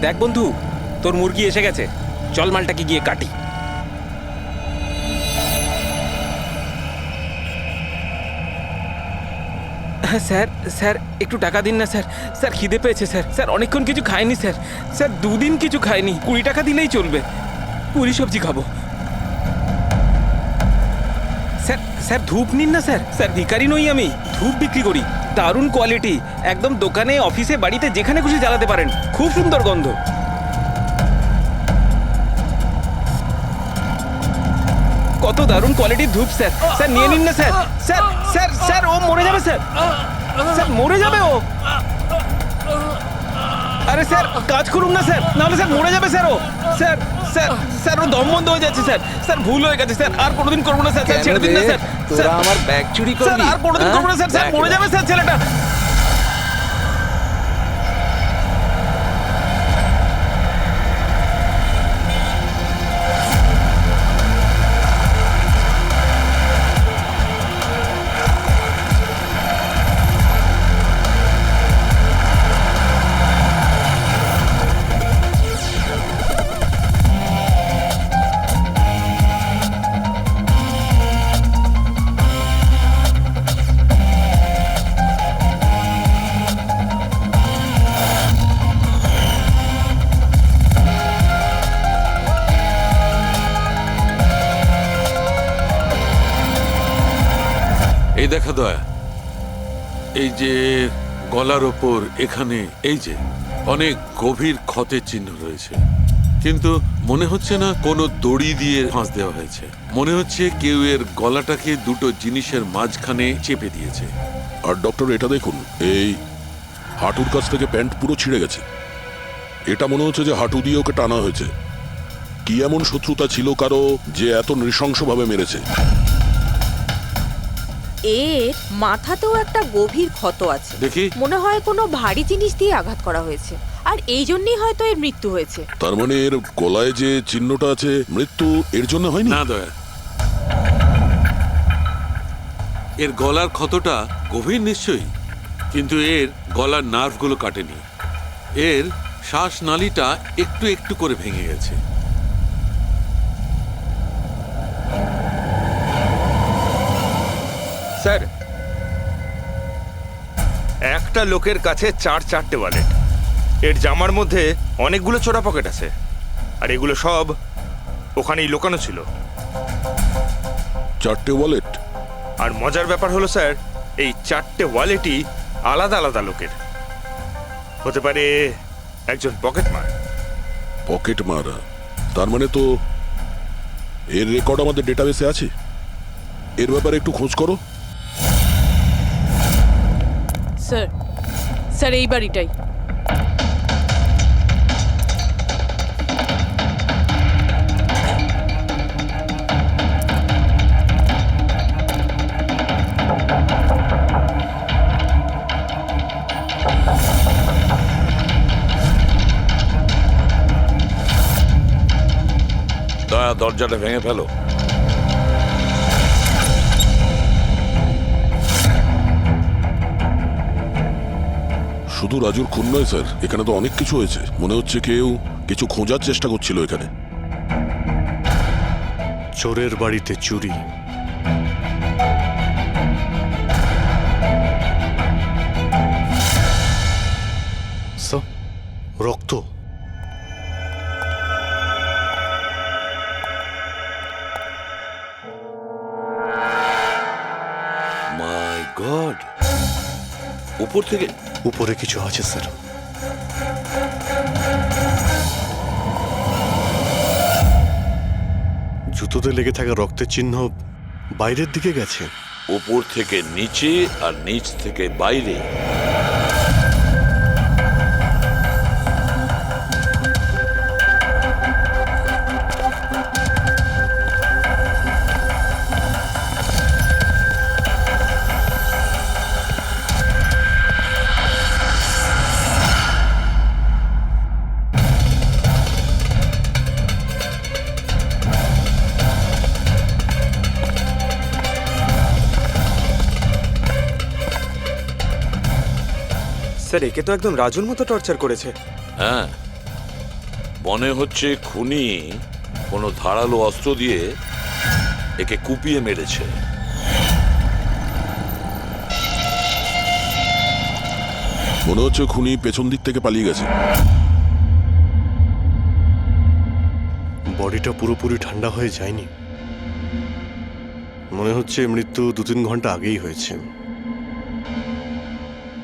দেখ বন্ধু, তোর মুরগি এসে গেছে, চল মালটাকে গিয়ে কাটি। হ্যাঁ স্যার, স্যার একটু টাকা দিন না স্যার। স্যার খিদে পেয়েছে স্যার। স্যার অনেকক্ষণ কিছু খাইনি স্যার। স্যার 2 দিন কিছু খাইনি, 20 টাকা দিলেই চলবে, পুরি সবজি খাবো। স্যার স্যার ধূপ নিন না স্যার। স্যার ভিখারি নই আমি, ধূপ বিক্রি করি, দারুণ কোয়ালিটি, একদম দোকানে, অফিসে, বাড়িতে যেখানে খুশি জ্বালাতে পারেন, খুব সুন্দর গন্ধ। কত দারুণ কোয়ালিটির ধূপ স্যার। স্যার নিয়ে নিন না স্যার। স্যার স্যার স্যার ও মরে যাবে স্যার। স্যার মরে যাবে ও। আরে স্যার কাজ করুন না স্যার, নাহলে স্যার মরে যাবে স্যার ও। স্যার স্যার স্যার ও দম বন্ধ হয়ে যাচ্ছে স্যার। স্যার ভুল হয়ে গেছে স্যার, আর কোনোদিন করবো না স্যার। স্যার ছেড়ে দিন না স্যার। তোরা আমার ব্যাগ চুরি স্যার করবি? আর কোনোদিন করবো না স্যার। স্যার মরে যাবে স্যার ছেলেটা। এই দেখা দয়া, এই যে গলার ওপর এখানে এই যে অনেক গভীর ক্ষতের চিহ্ন রয়েছে, কিন্তু মনে হচ্ছে না কোনো দড়ি দিয়ে ফাঁস দেওয়া হয়েছে। মনে হচ্ছে কেউ এর গলাটাকে দুটো জিনিসের মাঝখানে চেপে দিয়েছে। আর ডক্টর এটা দেখুন, এই হাঁটুর কাছ থেকে প্যান্ট পুরো ছিঁড়ে গেছে। এটা মনে হচ্ছে যে হাঁটু দিয়ে ওকে টানা হয়েছে। কি এমন শত্রুতা ছিল কারো যে এত নৃশংসভাবে মেরেছে? এর মাথাতেও একটা গভীর ক্ষত আছে, দেখি। মনে হয় কোনো ভারী জিনিস দিয়ে আঘাত করা হয়েছে, আর এই জন্যই হয়তো এর মৃত্যু হয়েছে। তার মানে এর গলায় যে চিহ্নটা আছে, মৃত্যু এর জন্য হয়নি? না দয়া, এর গলার ক্ষতটা গভীর নিশ্চয়ই, কিন্তু এর গলার নার্ভগুলো কাটেনি। এর শ্বাসনালীটা একটু একটু করে ভেঙে গেছে। স্যার, একটা লোকের কাছে 4-4টে ওয়ালেট, এর জামার মধ্যে অনেকগুলো চোরা পকেট আছে, আর এগুলো সব ওখানেই লুকানো ছিল। 4টে ওয়ালেট? আর মজার ব্যাপার হলো স্যার, এই 4টে ওয়ালেটই আলাদা আলাদা লোকের। হতে পারে একজন পকেটমার। পকেট মারা? তার মানে তো এর রেকর্ড আমাদের ডেটাবেসে আছে। এর ব্যাপারে একটু খোঁজ করো। স্যার, স্যার এই বাড়িটাই। দয়া, দরজাটা ভেঙে ফেলো। শুধু রাজুর খুন নয় স্যার, এখানে তো অনেক কিছু হয়েছে। মনে হচ্ছে কেউ কিছু খোঁজার চেষ্টা করছিল এখানে। চোরের বাড়িতে চুরি, রক্ত। মাই গড, উপর থেকে? উপরে কিছু আছে স্যার। জুতোতে লেগে থাকা রক্তের চিহ্ন বাইরের দিকে গেছে। উপর থেকে নিচে আর নিচ থেকে বাইরে। স্যার, একে তো একদম রাজুর মতো টর্চার করেছে। হ্যাঁ, মনে হচ্ছে খুনি কোনো ধারালো অস্ত্র দিয়ে একে কুপিয়ে মেরেছে। মনে হচ্ছে খুনি পেছন দিক থেকে পালিয়ে গেছে। বডিটা পুরোপুরি ঠান্ডা হয়ে যায়নি। মনে হচ্ছে মৃত্যু 2-3 ঘন্টা আগেই হয়েছে।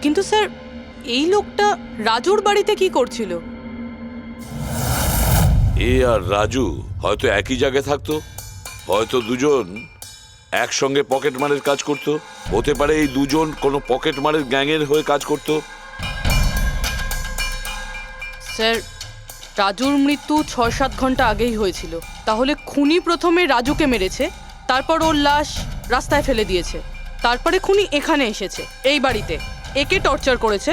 কিন্তু স্যার, এই লোকটা রাজুর বাড়িতে কি করছিল? এ আর রাজু হয়তো একই জায়গায় থাকতো, হয়তো দুজন একসঙ্গে পকেট মারের কাজ করত, হতে পারে এই দুজন কোনো পকেট মারের গ্যাংয়ের হয়ে কাজ করত। স্যার, রাজুর মৃত্যু 6-7 ঘন্টা আগেই হয়েছিল। তাহলে খুনি প্রথমে রাজুকে মেরেছে, তারপর ওর লাশ রাস্তায় ফেলে দিয়েছে, তারপরে খুনি এখানে এসেছে এই বাড়িতে, একে টর্চার করেছে,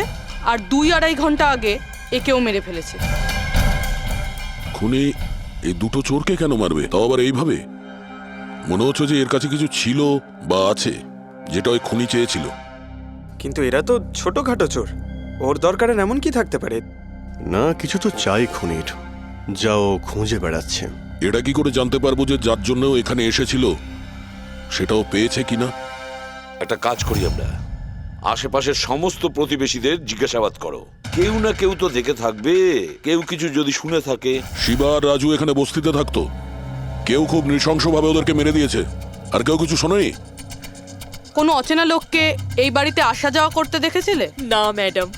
আর 2-2.5 ঘন্টা আগে একেও মেরে ফেলেছে। খুনি এই দুটো চোরকে কেন মারবে, তাও আবার এইভাবে? মনে হচ্ছে যে এর কাছে কিছু ছিল বা আছে, যেটা ওই খুনি চেয়েছিল। কিন্তু এরা তো ছোটখাটো চোর, ওর দরকারে এমন কি থাকতে পারে? না, কিছু তো চাই খুনির, যা ও খুঁজে বেড়াচ্ছে। এটা কি করে জানতে পারবো যে যার জন্য ও এখানে এসেছিল সেটাও পেয়েছে কিনা? একটা কাজ করি আমরা, আশেপাশের সমস্ত প্রতিবেশীদের জিজ্ঞাসাবাদ করো, কেউ না কেউ তো দেখে থাকবে, কেউ কিছু যদি শুনে থাকে। শিবা আর রাজু এখানে বস্তিতে থাকতো, কেউ খুব নৃশংসভাবে ওদেরকে মেরে দিয়েছে, আর কেউ কিছু শোনেনি। কোনো অচেনা লোককে এই বাড়িতে আসা যাওয়া করতে দেখেছিলে? না ম্যাডাম।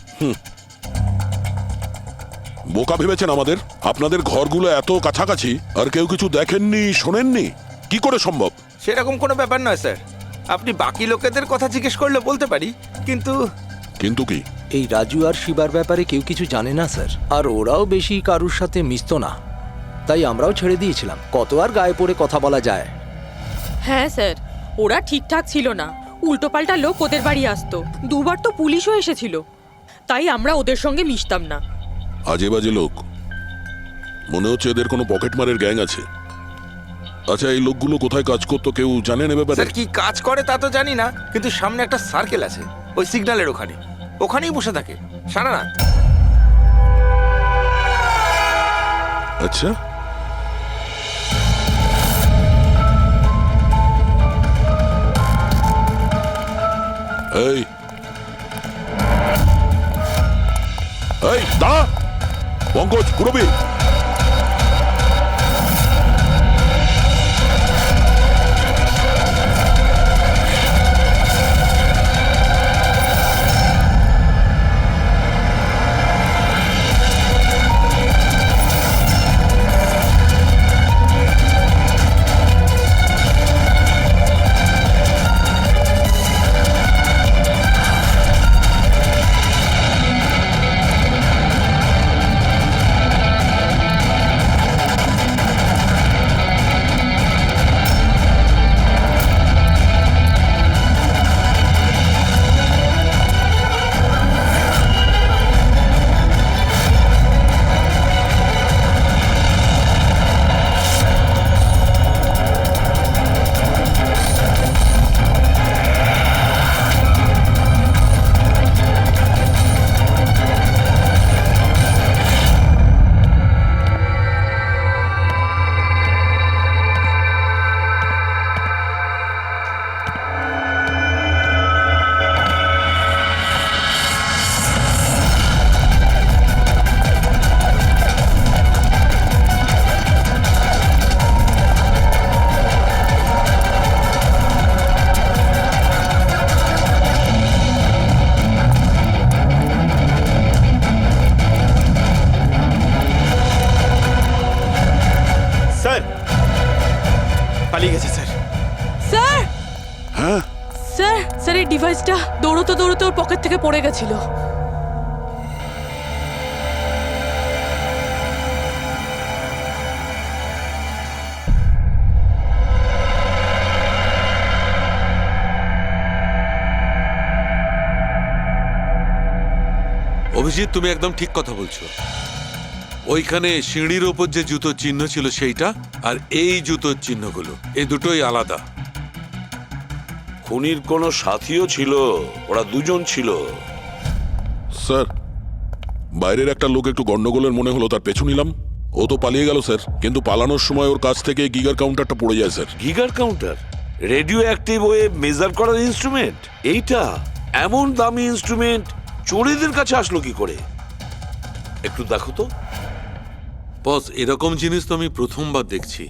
বোকা ভেবেছেন আমাদের? আপনাদের ঘরগুলো এত কাছাকাছি আর কেউ কিছু দেখেননি, শোনেননি? কি করে সম্ভব? সেরকম কোনো ব্যাপার নয় স্যার, আপনি বাকি লোকেদের কথা জিজ্ঞেস করলে বলতে পারি, কিন্তু কিন্তু কি? এই রাজু আর শিবার ব্যাপারে কেউ কিছু জানে না স্যার, আর ওরাও বেশি কারুর সাথে মিশতো না, তাই আমরাও ছেড়ে দিয়েছিলাম। কত আর গায়ে পড়ে কথা বলা যায়? হ্যাঁ স্যার, ওরা ঠিকঠাক ছিল না, উল্টোপাল্টা লোক ওদের বাড়ি আসতো, 2বার তো পুলিশও এসেছিল, তাই আমরা ওদের সঙ্গে মিশতাম না। আজে বাজে লোক, মনে হচ্ছে এদের কোনো পকেট মারের গ্যাং আছে। আচ্ছা, এই লোকগুলো কোথায় কাজ করতো কেউ জানেন এ ব্যাপারে? স্যার কি কাজ করে তা তো জানি না, কিন্তু সামনে একটা সার্কেল আছে, ওই সিগন্যালের ওখানেই বসে থাকে সারা রাত। আচ্ছা, এই এই দাঁড়া, পঙ্কজ, পুরবী, পালিয়ে গেছে স্যার। স্যার, হ্যাঁ স্যার, স্যার, এই ডিভাইসটা দৌড়তে দৌড়তে ওর পকেট থেকে পড়ে গেছিল। অভিজিৎ, তুমি একদম ঠিক কথা বলছো। ওইখানে সিঁড়ির ওপর যে জুতোর চিহ্ন ছিল সেইটা, আর এই জুতোর চিহ্নগুলো, এই দুটোই আলাদা। খুনির কোনো সাথীও ছিল, ওরা দুজন ছিল। স্যার, বাইরের একটা লোক একটু গন্ডগোলের মনে হলো, তার পেছু নিলাম। ও তো পালিয়ে গেল স্যার, কিন্তু পালানোর সময় ওর কাছ থেকে গিগার কাউন্টারটা পড়ে যায় স্যার। Geiger counter, radioactive way measure করার ইনস্ট্রুমেন্ট, এইটা এমন দামি ইনস্ট্রুমেন্ট চোরেদের কাছে আসলো কি করে? একটু দেখো তো। বস, এরকম জিনিস তো আমি প্রথমবার দেখছি।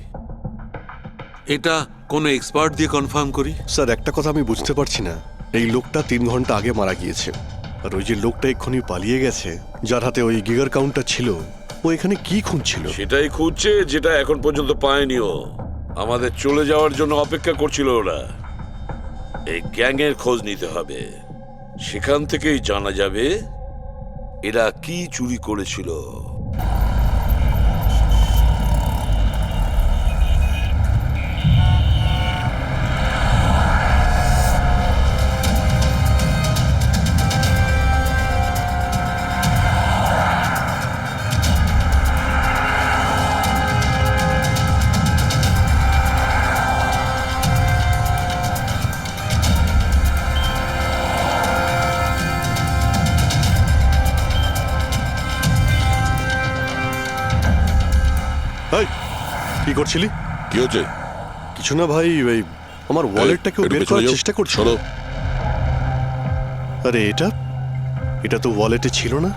এটা কোনো এক্সপার্ট দিয়ে কনফার্ম করি। স্যার একটা কথা আমি বুঝতে পারছি না, এই লোকটা 3 ঘন্টা আগে মারা গিয়েছে, আর ওই যে লোকটা এক্ষুনি পালিয়ে গেছে যার হাতে ওই গিগার কাউন্টার ছিল, ও এখানে কি খুঁজছিল? সেটাই খুঁজছে যেটা এখন পর্যন্ত পায়নিও। আমাদের চলে যাওয়ার জন্য অপেক্ষা করছিল ওরা। এই গ্যাংয়ের খোঁজ নিতে হবে, সেখান থেকেই জানা যাবে এরা কি চুরি করেছিল। এই, কি করছিলি? কি হচ্ছে? কিছু না ভাই, ওই আমার ওয়ালেটটা কেউ একটু বের পেছনে করার যাও। চেষ্টা করছে। সরো। আরে এটা এটা তো ওয়ালেটে ছিল না।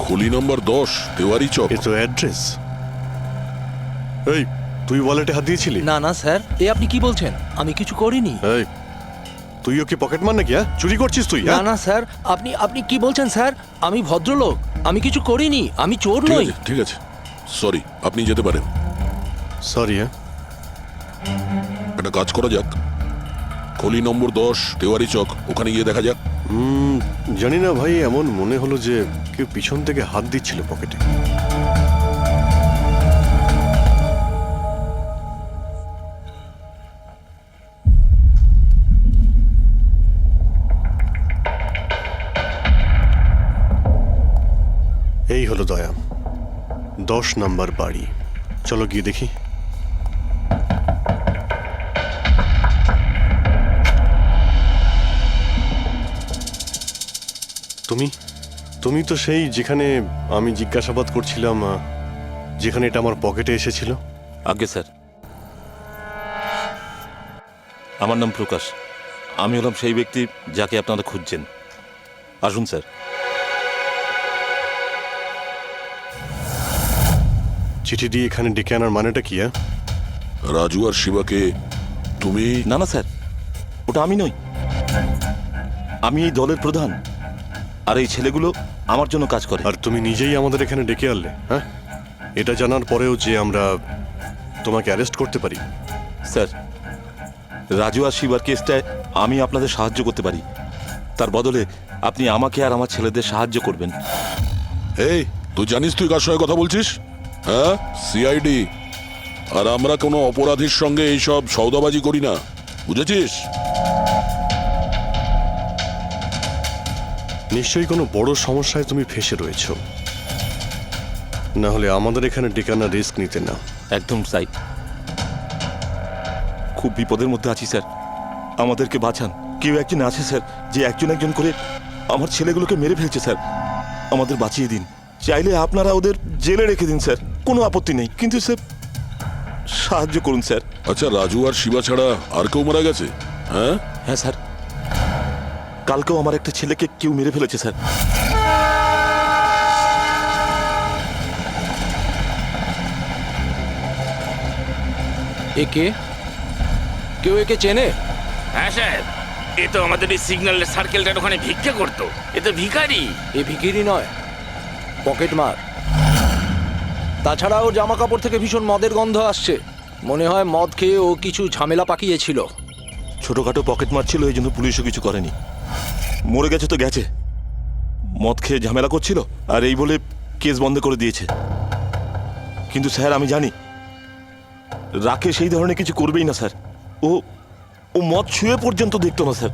খুলি নম্বর 10, তেওয়ারি চক। এ তো অ্যাড্রেস। এই, তুই ওয়ালেটে হাত দিয়েছিলি? না না স্যার, এ আপনি কি বলছেন? আমি কিছু করিনি। এই, তুইও কি পকেট মার নাকি? হ্যাঁ, চুরি করছিস তুই? না হ্যাঁ? না স্যার, আপনি আপনি কি বলছেন স্যার? আমি ভদ্রলোক, আমি কিছু করিনি, আমি চোর ঠিক নই। আছে, ঠিক আছে, সরি, আপনি যেতে পারেন। সরি। হ্যাঁ, একটা কাজ করা যাক, খলি নম্বর 10, তেওয়ারি চক, ওখানে গিয়ে দেখা যাক। জানি না ভাই, এমন মনে হলো যে কেউ পিছন থেকে হাত দিচ্ছিল পকেটে। এই হলো দয়া, 10 নম্বর বাড়ি। চলো গিয়ে দেখি। তুমি তুমি তো সেই যেখানে আমি জিজ্ঞাসাবাদ করছিলাম, যেখানে এটা আমার পকেটে এসেছিল। আজ্ঞে স্যার, আমার নাম প্রকাশ। আমি হলাম সেই ব্যক্তি যাকে আপনারা খুঁজছেন। আসুন স্যার। চিঠি দিয়ে এখানে ডেকে আনার মানেটা কি? রাজু আর শিবাকে তুমি? না না স্যার, ওটা আমি নই। আমি এই দলের প্রধান, আর এই ছেলেগুলো আমার জন্য কাজ করে। আর তুমি নিজেই আমাদের এখানে ডেকে আনলে? হ্যাঁ, এটা জানার পরেও যে আমরা তোমাকে অ্যারেস্ট করতে পারি? স্যার, রাজু আর শিবার কেসটায় আমি আপনাদের সাহায্য করতে পারি। তার বদলে আপনি আমাকে আর আমার ছেলেদের সাহায্য করবেন। এই, তুই জানিস তুই কার সঙ্গে কথা বলছিস? হ্যাঁ, সিআইডি। আর আমরা কোনো অপরাধীর সঙ্গে এইসব সওদাবাজি করি না, বুঝেছিস? নিশ্চয়ই কোনো বড় সমস্যায় তুমি ফেঁসে রয়েছো, না হলে আমাদের এখানে ডেকে আনার রিস্ক নিতে না। একদম তাই। খুব বিপদের মধ্যে আছি স্যার, আমাদেরকে বাঁচান। কেউ একজন আছে স্যার, যে একজন একজন করে আমার ছেলেগুলোকে মেরে ফেলছে স্যার। আমাদের বাঁচিয়ে দিন। চাইলে আপনারা ওদের জেলে রেখে দিন স্যার, কোনো আপত্তি নেই, কিন্তু স্যার সাহায্য করুন স্যার। আচ্ছা, রাজু আর শিবা ছাড়া আর কেউ মারা গেছে? হ্যাঁ হ্যাঁ স্যার, কালকেও আমার একটা ছেলেকে কেউ মেরে ফেলেছে স্যার। একে কেউ একে চেনে? হ্যাঁ স্যার, এ তো আমাদের এই সিগন্যালের সার্কেলটার ওখানে ভিক্ষা করতো। এ তো ভিখারি। এ ভিখিরি নয়, পকেট মার। তাছাড়া ওর জামা কাপড় থেকে ভীষণ মদের গন্ধ আসছে। মনে হয় মদ খেয়ে ও কিছু ঝামেলা পাকিয়েছিল। ছোটখাটো পকেট মারছিল, এই জন্য পুলিশও কিছু করেনি। মরে গেছে তো গেছে, মদ খেয়ে ঝামেলা করছিল আর এই বলে কেস বন্ধ করে দিয়েছে। কিন্তু স্যার আমি জানি রাকেশ সেই ধরনের কিছু করবেই না স্যার। ও ও মদ ছুঁয়ে পর্যন্ত দেখতো না স্যার।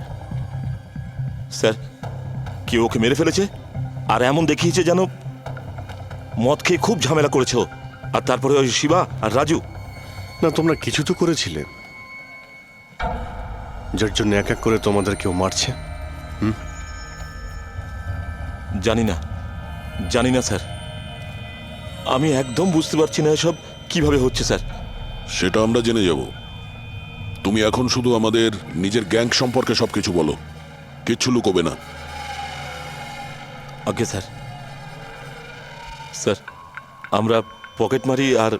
স্যার, কেউ ওকে মেরে ফেলেছে আর এমন দেখিয়েছে যেন মদ খেয়ে খুব ঝামেলা করেছে ও। আর তারপরে ওই শিবা আর রাজু। না, তোমরা কিছু তো করেছিলে, যার জন্য এক এক করে তোমাদের কেউ মারছে। জানি না, জানি না স্যার, আমি একদম বুঝতে পারছি না এসব কিভাবে হচ্ছে স্যার। সেটা আমরা জেনে যাব। তুমি এখন শুধু আমাদের নিজের গ্যাং সম্পর্কে সবকিছু বলো, কিচ্ছু লুকোবে না। Okay sir. স্যার, আমরা পকেটমারি আর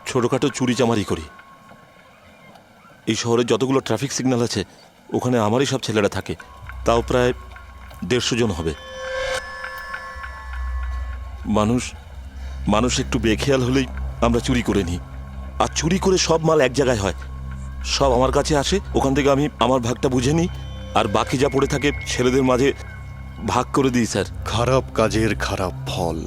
ছোটোখাটো চুরি চামারি করি। এই শহরে যতগুলো ট্রাফিক সিগন্যাল আছে ওখানে আমারই সব ছেলেরা থাকে, তাও প্রায় 150 জন হবে। মানুষ একটু বেখেয়াল হলেই আমরা চুরি করে নিই, আর চুরি করে সব মাল এক জায়গায় হয়, সব আমার কাছে আসে, ওখান থেকে আমি আমার ভাগটা বুঝে নিই, আর বাকি যা পড়ে থাকে ছেলেদের মাঝে ভাগ করে দিই স্যার। খারাপ কাজের খারাপ ফল।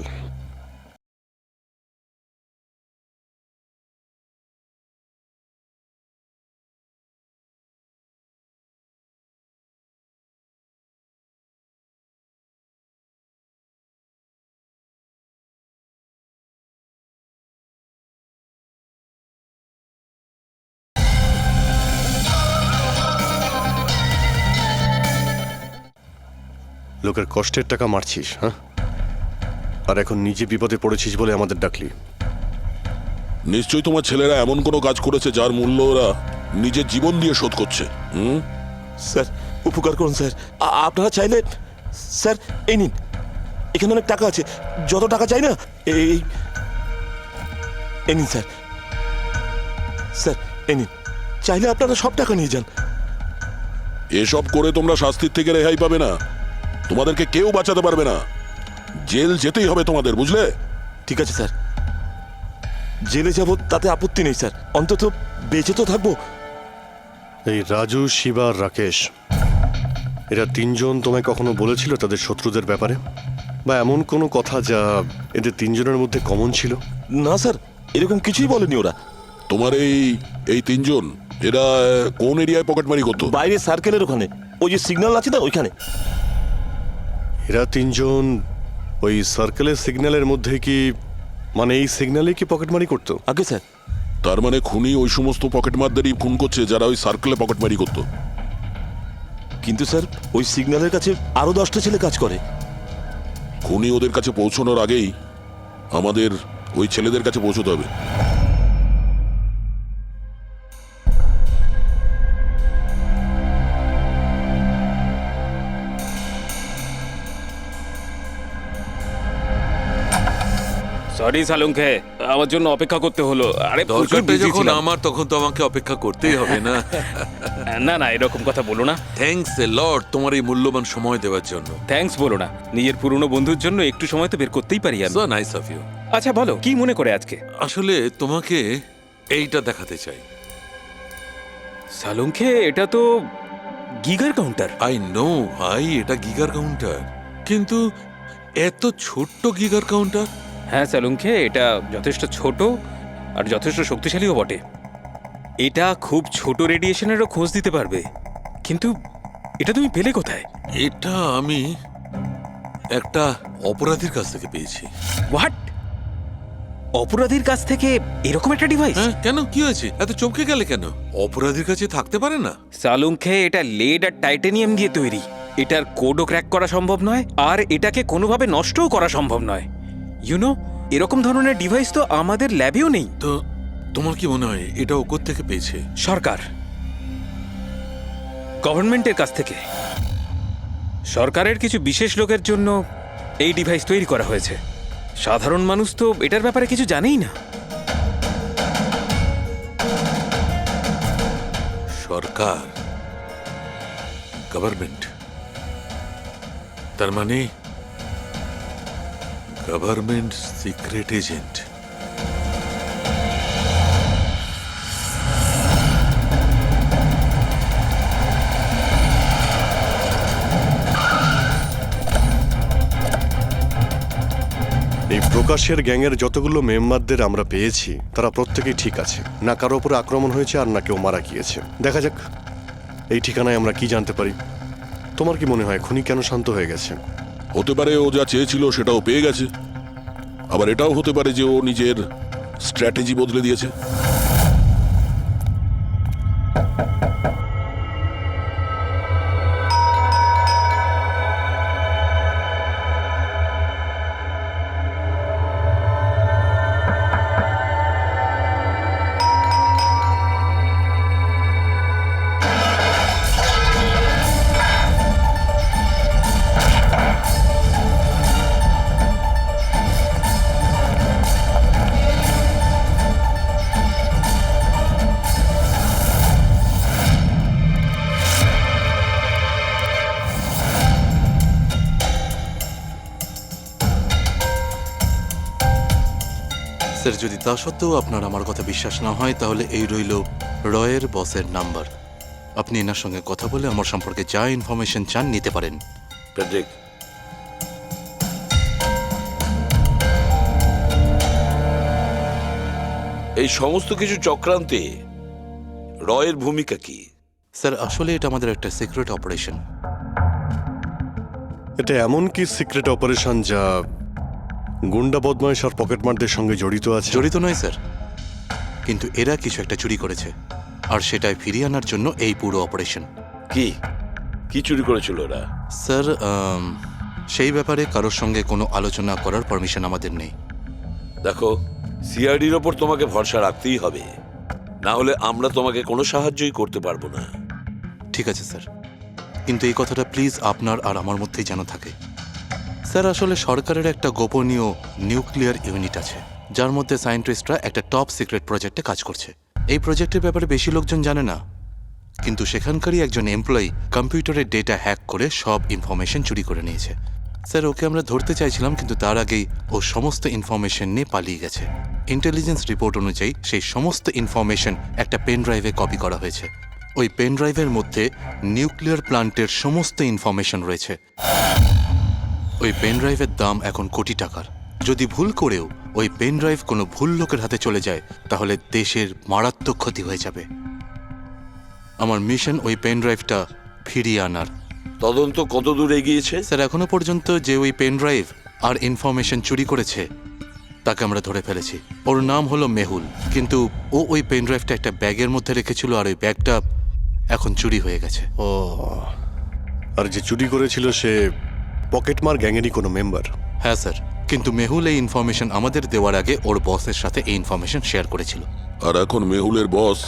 লোকের কষ্টের টাকা মারছিস, হ্যাঁ? আর এখন নিজে বিপদে পড়েছিস বলে আমাদের ডাকলি। নিশ্চয়ই তোমার ছেলেরা এমন কোনো কাজ করেছে যার মূল্য ওরা নিজের জীবন দিয়ে শোধ করছে। স্যার, উপকার করুন স্যার, আপনারা চাইলে স্যার এই নিন, এখানে অনেক টাকা আছে, যত টাকা চাই না এই নিন স্যার। স্যার এই নিন, চাইলে আপনারা সব টাকা নিয়ে যান। এসব করে তোমরা শাস্তির থেকে রেহাই পাবে না, তোমাদেরকে কেউ বাঁচাতে পারবে না, জেল যেতেই হবে তোমাদের, বুঝলে? ঠিক আছে স্যার, জেলে যাব তাতে আপত্তি নেই স্যার, অন্তত বেঁচে তো থাকবো। এই রাজু, শিবা আর রাকেশ, এরা তিনজন তোমায় কখনো বলেছিল তাদের শত্রুদের ব্যাপারে, বা এমন কোনো কথা যা এদের তিনজনের মধ্যে কমন ছিল? না স্যার, এরকম কিছুই বলেনি ওরা। তোমার এই তিনজন এরা কোন এরিয়ায় পকেটমারি করতো? বাইরে সার্কেলের ওখানে, ওই যে সিগন্যাল আছে না ওইখানে। এরা তিনজন ওই সার্কেলের সিগন্যালের মধ্যে কি, মানে এই সিগন্যালে কি পকেটমারি করতো? আগে স্যার। তার মানে খুনি ওই সমস্ত পকেটমারদেরই খুন করছে যারা ওই সার্কেলে পকেটমারি করতো। কিন্তু স্যার ওই সিগন্যালের কাছে আরো 10টা ছেলে কাজ করে। খুনি ওদের কাছে পৌঁছানোর আগেই আমাদের ওই ছেলেদের কাছে পৌঁছতে হবে। সরি সালুঙ্কে, আমার জন্য অপেক্ষা করতে হলো। আরে প্রচুর দরকারটা busy যখন ছিলাম। আমার, তখন তো আমাকে অপেক্ষা করতেই হবে না? না না, এরকম কথা বলো না। থ্যাঙ্কস এ লট তোমার এই মূল্যবান সময় দেওয়ার জন্য। থ্যাঙ্কস বলো না, নিজের পুরনো বন্ধুর জন্য একটু সময় তো বের করতেই পারি আমি। So nice of you. আচ্ছা বলো, কি মনে করে আজকে? আসলে তোমাকে এইটা দেখাতে চাই। সালুঙ্কে, এটা তো গিগার কাউন্টার। আই নো ভাই, এটা গিগার কাউন্টার, কিন্তু এত ছোট্ট গিগার কাউন্টার। হ্যাঁ সালুঙ্কে, এটা যথেষ্ট ছোট আর যথেষ্ট শক্তিশালীও বটে। এটা খুব ছোট রেডিয়েশনেরও খোঁজ দিতে পারবে। কিন্তু এটা তুমি পেলে কোথায়? এটা আমি একটা অপরাধীর কাছ থেকে পেয়েছি। হোয়াট? অপরাধীর কাছ থেকে এরকম একটা ডিভাইস? হ্যাঁ, কেন, কি হয়েছে? এত চমকে গেলে কেন? অপরাধীর কাছে থাকতে পারে না? সালুঙ্কে, এটা লেড আর টাইটানিয়াম দিয়ে তৈরি। এটার কোডও ক্র্যাক করা সম্ভব নয়, আর এটাকে কোনোভাবে নষ্টও করা সম্ভব নয়। ইউনো, এরকম ধরনের ডিভাইস তো আমাদের ল্যাবেও নেই। তো তোমার কি মনে হয় এটা ও কোত্থেকে পেয়েছে? সরকার, গভর্নমেন্টের কাছ থেকে। সরকারের কিছু বিশেষ লোকের জন্য এই ডিভাইস তৈরি করা হয়েছে। সাধারণ মানুষ তো এটার ব্যাপারে কিছু জানেই না। সরকার, গভর্নমেন্ট, তার মানে গভর্নমেন্ট সিক্রেট এজেন্ট। এই প্রকাশের গ্যাংয়ের যতগুলো মেম্বারদের আমরা পেয়েছি তারা প্রত্যেকেই ঠিক আছে, না কারো উপর আক্রমণ হয়েছে আর না কেউ মারা গিয়েছে। দেখা যাক এই ঠিকানায় আমরা কি জানতে পারি। তোমার কি মনে হয় খুনি কেন শান্ত হয়ে গেছে? হতে পারে ও যা চেয়েছিল সেটাও পেয়ে গেছে, আবার এটাও হতে পারে যে ও নিজের স্ট্র্যাটেজি বদলে দিয়েছে। স্যার যদি তা সত্ত্বেও আপনার আমার কথা বিশ্বাস না হয় তাহলে এই রইল রয়ের বসের নাম্বার। আপনি এনার সঙ্গে কথা বলে আমার সম্পর্কে যা ইনফরমেশন চান নিতে পারেন। প্যাট্রিক, এই সমস্ত কিছু চক্রান্তে রয়ের ভূমিকা কি? স্যার আসলে এটা আমাদের একটা সিক্রেট অপারেশন। এটা এমন কি সিক্রেট অপারেশন যা গুন্ডা বদমাইশ আর পকেটমারদের সঙ্গে জড়িত আছে? জড়িত নয় স্যার, কিন্তু এরা কিছু একটা চুরি করেছে আর সেটাই ফিরিয়ে আনার জন্য এই পুরো অপারেশন। কি কি চুরি করেছিল ওরা? স্যার সেই ব্যাপারে কারোর সঙ্গে কোনো আলোচনা করার পারমিশন আমাদের নেই। দেখো, সিআইডির ওপর তোমাকে ভরসা রাখতেই হবে, না হলে আমরা তোমাকে কোনো সাহায্যই করতে পারবো না। ঠিক আছে স্যার, কিন্তু এই কথাটা প্লিজ আপনার আর আমার মধ্যেই যেন থাকে। স্যার আসলে সরকারের একটা গোপনীয় নিউক্লিয়ার ইউনিট আছে যার মধ্যে সায়েন্টিস্টরা একটা টপ সিক্রেট প্রজেক্টে কাজ করছে। এই প্রজেক্টের ব্যাপারে বেশি লোকজন জানে না, কিন্তু সেখানকারই একজন এমপ্লয়ি কম্পিউটারের ডেটা হ্যাক করে সব ইনফরমেশন চুরি করে নিয়েছে। স্যার ওকে আমরা ধরতে চাইছিলাম, কিন্তু তার আগেই ও সমস্ত ইনফরমেশন নিয়ে পালিয়ে গেছে। ইন্টেলিজেন্স রিপোর্ট অনুযায়ী সেই সমস্ত ইনফরমেশন একটা পেন ড্রাইভে কপি করা হয়েছে। ওই পেন ড্রাইভের মধ্যে নিউক্লিয়ার প্ল্যান্টের সমস্ত ইনফরমেশন রয়েছে। ওই পেন ড্রাইভের দাম এখন কোটি টাকার। যদি ভুল করেও ওই পেন ড্রাইভ কোনো ভুল লোকের হাতে চলে যায় তাহলে দেশের মারাত্মক ক্ষতি হয়ে যাবে। আমার মিশন ওই পেন ড্রাইভটা ফিরিয়ে আনার। তদন্ত কত দূর এগিয়েছে? স্যার এখনো পর্যন্ত যে ওই পেন ড্রাইভ আর ইনফরমেশন চুরি করেছে তাকে আমরা ধরে ফেলেছি। ওর নাম হলো মেহুল, কিন্তু ও ওই পেন ড্রাইভটা একটা ব্যাগের মধ্যে রেখেছিল আর ওই ব্যাগটা এখন চুরি হয়ে গেছে। ও, আর যে চুরি করেছিল সে পকেটমার গ্যাংয়েরই কোনো মেম্বার? হ্যাঁ স্যার, কিন্তু মেহুল এই ইনফরমেশন আমাদের দেওয়ার আগে ওর বসের সাথে এই ইনফরমেশন শেয়ার করেছিল। আর এখন মেহুলের বস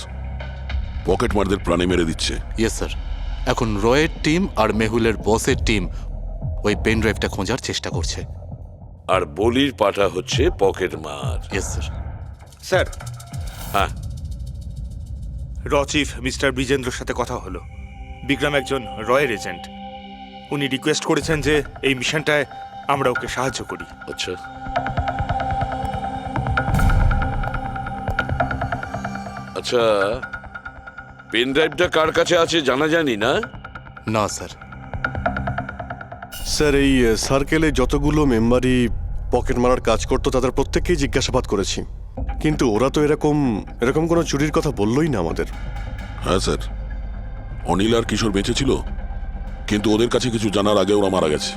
পকেটমারদের প্রাণে মেরে দিচ্ছে। ইয়েস স্যার, এখন রয়ের টিম আর মেহুলের বসের টিম ওই পেন ড্রাইভটা খোঁজার চেষ্টা করছে। আর বলির পাটা হচ্ছে পকেটমার। Yes sir. স্যার, হ্যাঁ, র চিফ মিস্টার বিজেন্দ্রর সাথে কথা হলো। বিক্রম একজন রয়ের এজেন্ট। উনি রিকোয়েস্ট করেছেন যে এই মিশনটায় আমরা ওকে সাহায্য করি। আচ্ছা। আচ্ছা, পেন ড্রাইভটা কার কাছে আছে জানা যায়নি না? না স্যার। স্যার এই সার্কেলে যতগুলো মেম্বারই পকেট মারার কাজ করতো তাদের প্রত্যেককেই জিজ্ঞাসাবাদ করেছি, কিন্তু ওরা তো এরকম কোনো চুরির কথা বললোই না আমাদের। হ্যাঁ স্যার, অনিল আর কিশোর বেঁচে ছিল, কিন্তু ওদের কাছে কিছু জানার আগে ওরা মারা গেছে।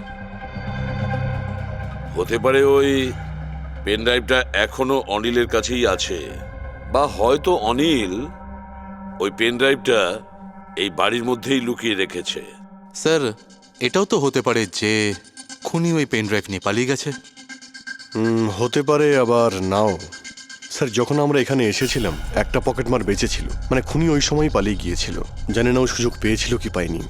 হতে পারে ওই পেন ড্রাইভটা এখনো অনিলের কাছেই আছে, বা হয়তো অনিল ওই পেন ড্রাইভটা এই বাড়ির মধ্যেই লুকিয়ে রেখেছে। স্যার এটাও তো হতে পারে যে খুনি ওই পেন ড্রাইভ নিয়ে পালিয়ে গেছে। হতে পারে, আবার নাও। স্যার যখন আমরা এখানে এসেছিলাম একটা পকেটমার বেঁচে ছিল, মানে খুনি ওই সময় পালিয়ে গিয়েছিল। জানি না ও সুযোগ পেয়েছিল কি পায়নি।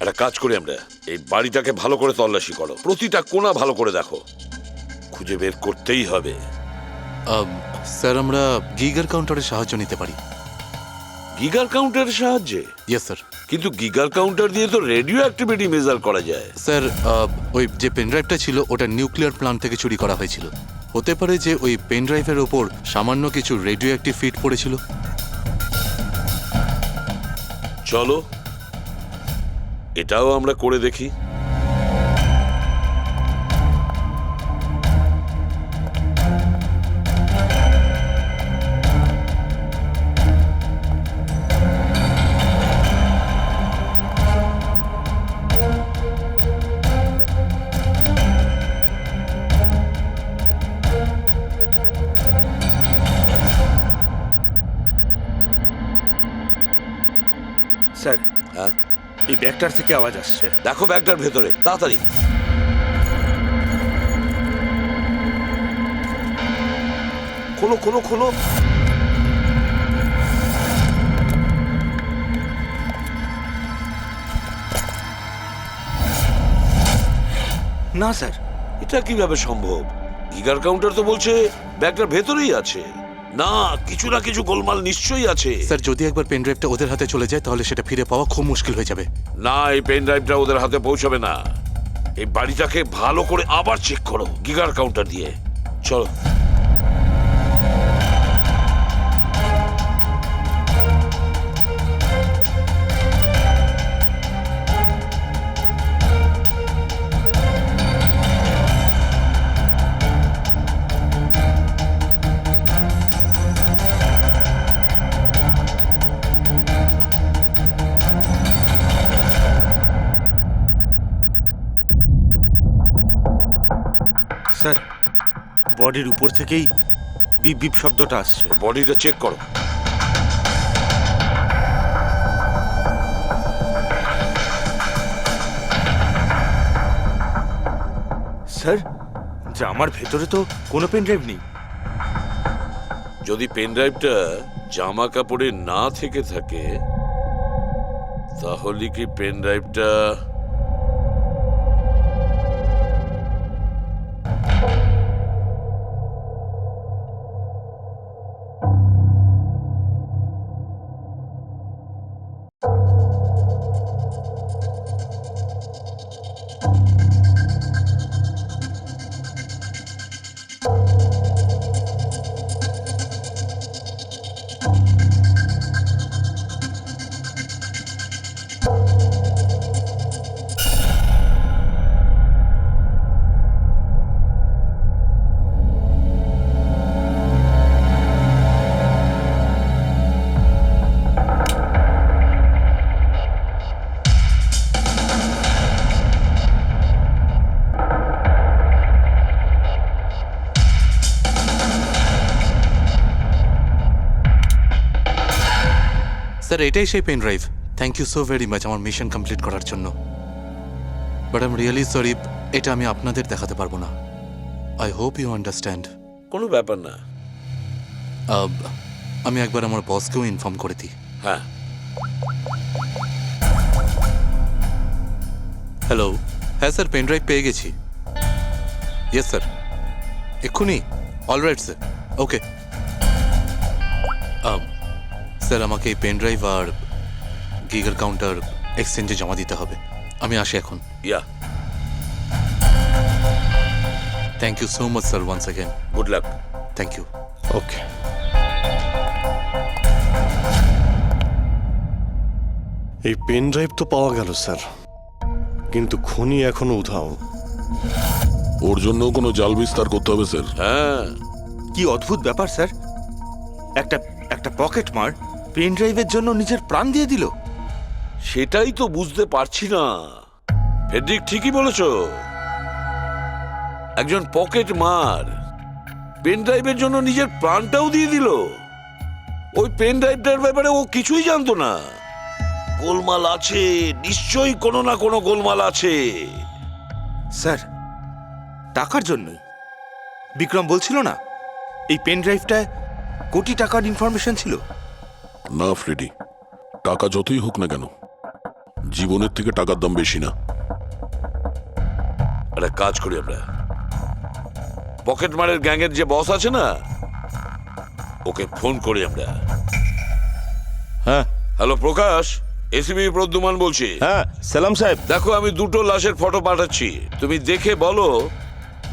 একটা কাজ করি আমরা, এই বাড়িটাকে ভালো করে তল্লাশি করো, প্রতিটা কোণা ভালো করে দেখো, খুঁজে বের করতেই হবে। স্যার আমরা গিগার কাউন্টারের সাহায্য নিতে পারি। গিগার কাউন্টারের সাহায্যে? Yes sir. কিন্তু গিগার কাউন্টার দিয়ে তো রেডিও অ্যাক্টিভিটি মেজার করা যায়। স্যার ওই যে পেন ড্রাইভটা ছিল ওটা নিউক্লিয়ার প্ল্যান্ট থেকে চুরি করা হয়েছিল। হতে পারে যে ওই পেন ড্রাইভের ওপর সামান্য কিছু রেডিও অ্যাক্টিভ ফিট পড়েছিল। চলো এটাও আমরা করে দেখি। স্যার, হ্যাঁ, এই ব্যাগটার থেকে আওয়াজ আসছে। দেখো ব্যাগটার ভেতরে, তাড়াতাড়ি। খোলো খোলো খোলো। না স্যার, এটা কিভাবে সম্ভব? গিগার কাউন্টার তো বলছে ব্যাগটার ভেতরেই আছে। না, কিছু না কিছু গোলমাল নিশ্চয়ই আছে। স্যার যদি একবার পেন ড্রাইভটা ওদের হাতে চলে যায় তাহলে সেটা ফিরে পাওয়া খুব মুশকিল হয়ে যাবে। না, এই পেন ড্রাইভটা ওদের হাতে পৌঁছাবে না। এই বাড়িটাকে ভালো করে আবার চেক করো গিগার কাউন্টার দিয়ে। চলো। স্যার বডির উপর থেকেই বিপ বিপ শব্দটা আসছে। বডিটা চেক করো। স্যার জামার ভেতরে তো কোনো পেন ড্রাইভ নেই। যদি পেন ড্রাইভটা জামা কাপড়ে না থেকে থাকে তাহলে কি পেন ড্রাইভটা স্যার এটাই সেই pen drive. Thank you so very much আমার মিশন কমপ্লিট করার জন্য। But I am really sorry, এটা আমি আপনাদের দেখাতে পারবো না। I hope you understand. কোনো ব্যাপার না। আমি একবার আমার বসকেও ইনফর্ম করে দিই। হ্যাঁ, হ্যালো, হ্যাঁ স্যার পেন ড্রাইভ পেয়ে গেছি। ইয়েস স্যার, এক্ষুনি। Alright sir, okay. স্যার আমাকে এই পেন ড্রাইভ আর গিগার কাউন্টার এক্সচেঞ্জে জমা দিতে হবে। আমি আসি এখন। Yeah, thank you so much sir once again. Good luck. Thank you. Okay. এই পেন ড্রাইভ তো পাওয়া গেল স্যার, কিন্তু খুনি এখনো উধাও। ওর জন্য কোনো জাল বিস্তার করতে হবে স্যার। হ্যাঁ, কি অদ্ভুত ব্যাপার স্যার, একটা একটা পকেট মার পেন ড্রাইভের জন্য নিজের প্রাণ দিয়ে দিল। সেটাই তো বুঝতে পারছি না। ফেডরিক ঠিকই বলেছ, একজন পকেট মার পেন ড্রাইভের জন্য নিজের প্রাণটাও দিয়ে দিল। ওই পেন ড্রাইভটার ব্যাপারে ও কিছুই জানতো না। গোলমাল আছে, নিশ্চয়ই কোনো না কোনো গোলমাল আছে। স্যার টাকার জন্যই বিক্রম বলছিল না এই পেন ড্রাইভটায় কোটি টাকার ইনফরমেশন ছিল। না ফ্রেডি, টাকা যতই হোক না কেন, জীবনের থেকে টাকার দাম বেশি না। একটা কাজ করি আমরা, পকেট মারের গ্যাংয়ের যে বস আছে না, ওকে ফোন করি আমরা। হ্যাঁ হ্যালো প্রকাশ, এসিবি প্রদ্যুমান বলছি। হ্যাঁ সালাম সাহেব। দেখো আমি দুটো লাশের ফটো পাঠাচ্ছি, তুমি দেখে বলো,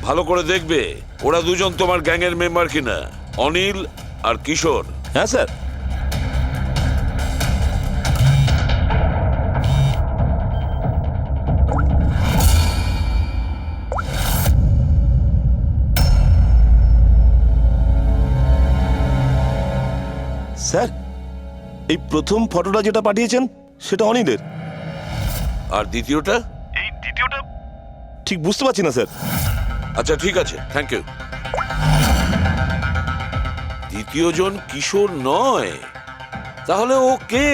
ভালো করে দেখবে ওরা দুজন তোমার গ্যাংয়ের মেম্বার কিনা, অনিল আর কিশোর। হ্যাঁ স্যার। স্যার এই প্রথম ফটোটা যেটা পাঠিয়েছেন সেটা অনিলের। আর দ্বিতীয়টা? এই দ্বিতীয়টা ঠিক বুঝতে পারছি না স্যার। আচ্ছা ঠিক আছে, থ্যাংক ইউ। দ্বিতীয় জন কিশোর নয়, তাহলে ও কে?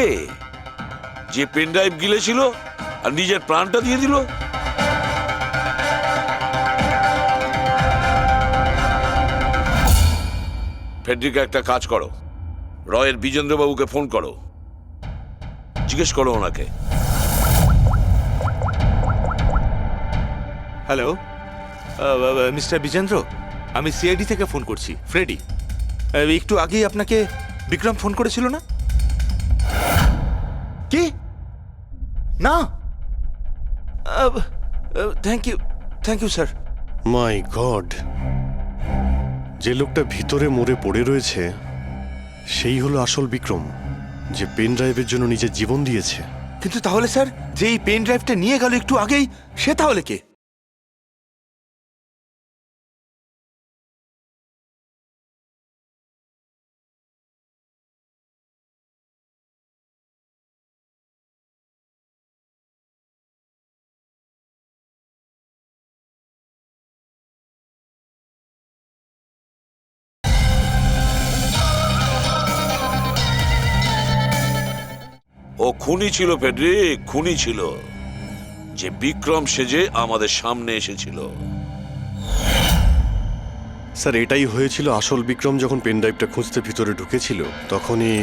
যে পেন ড্রাইভ গিলেছিল আর নিজের প্রাণটা দিয়ে দিল? ফেডরিকা একটা কাজ করো, রয়ের বিজেন্দ্রবাবুকে ফোন করো, জিজ্ঞেস করো ওনাকে। হ্যালো মিস্টার বিজেন্দ্র, আমি সিআইডি থেকে ফোন করছি, ফ্রেডি। একটু আগেই আপনাকে বিক্রম ফোন করেছিল না? কি না? Thank you sir. My God, যে লোকটা ভিতরে মরে পড়ে রয়েছে সেই হলো আসল বিক্রম, যে পেন ড্রাইভের জন্য নিজের জীবন দিয়েছে। কিন্তু তাহলে স্যার, যে এই পেন ড্রাইভটা নিয়ে গেল একটু আগেই, সে তাহলে কে? ও খুনি ছিল ফেডরিক, খুনি ছিল, যে বিক্রম সেজে আমাদের সামনে এসেছিল। স্যার এটাই হয়েছিল। আসল বিক্রম যখন পেন ড্রাইভটা খুঁজতে ভিতরে ঢুকেছিল তখনই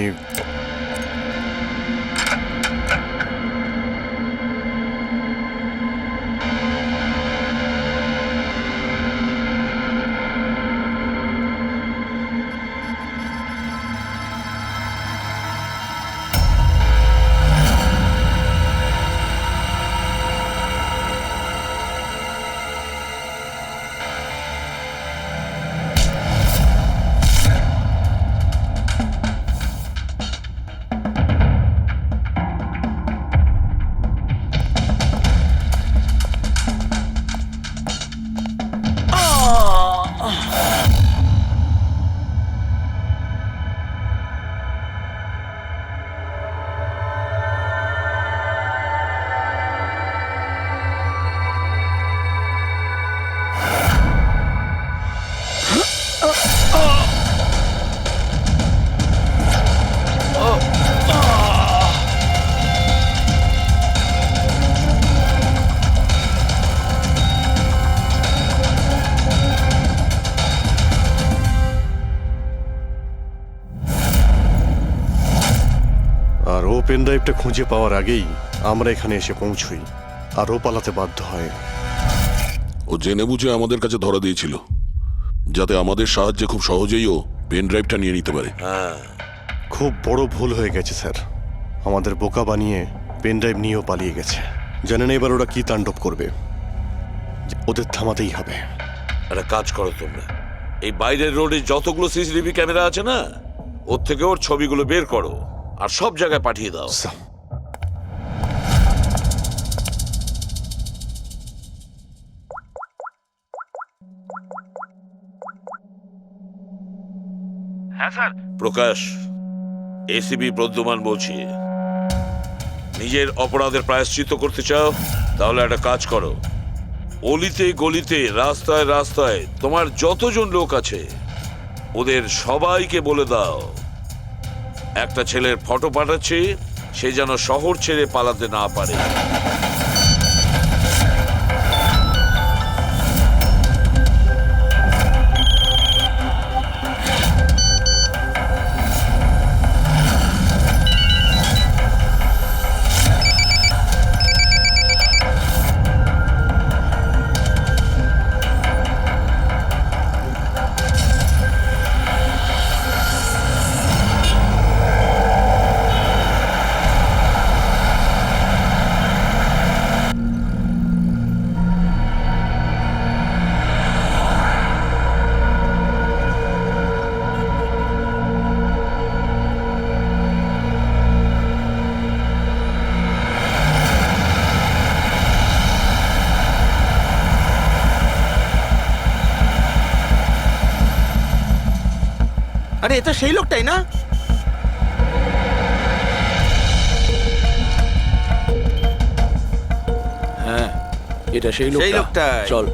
আর ও পেন ড্রাইভটা খুঁজে পাওয়ার আগেই আমরা এখানে এসে পৌঁছই, আর ও পালাতে বাধ্য হয়। ও জেনে বুঝে আমাদের কাছে ধরা দিয়েছিল, যাতে আমাদের সাহায্যে খুব সহজেই ও পেন ড্রাইভটা নিয়ে নিতে পারে। খুব বড় ভুল হয়ে গেছে স্যার, আমাদের বোকা বানিয়ে পেন ড্রাইভ নিয়েও পালিয়ে গেছে। জানেন এবার ওরা কি তাণ্ডব করবে, ওদের থামাতেই হবে। একটা কাজ করো তোমরা, এই বাইরের রোডে যতগুলো সিসিটিভি ক্যামেরা আছে না, ওর থেকে ওর ছবিগুলো বের করো আর সব জায়গায় পাঠিয়ে দাও। হ্যাঁ স্যার। প্রকাশ, এসিবি প্রদ্যুমান বলছি। নিজের অপরাধের প্রায়শ্চিত্ত করতে চাও? তাহলে একটা কাজ করো, অলিতে গলিতে রাস্তায় রাস্তায় তোমার যতজন লোক আছে ওদের সবাইকে বলে দাও একটা ছেলের ফটো পাঠাচ্ছি, সে যেন শহর ছেড়ে পালাতে না পারে। আরে এটা সেই লোকটাই না? হ্যাঁ, এটা সেই সেই লোকটা। লোকটাই। চল।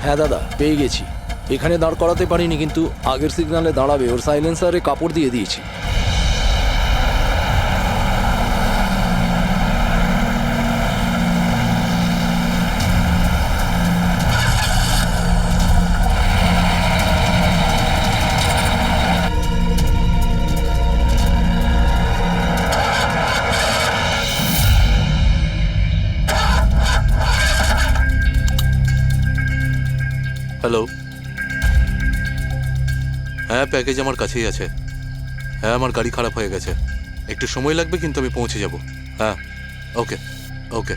হ্যাঁ দাদা, পেয়ে গেছি। এখানে দাঁড় করাতে পারিনি, কিন্তু আগের সিগন্যালে দাঁড়াবে ওর সাইলেন্সারে কাপড় দিয়ে দিয়েছি। হ্যালো, হ্যাঁ প্যাকেজ আমার কাছেই আছে। হ্যাঁ, আমার গাড়ি খারাপ হয়ে গেছে, একটু সময় লাগবে, কিন্তু আমি পৌঁছে যাব। হ্যাঁ, ওকে ওকে।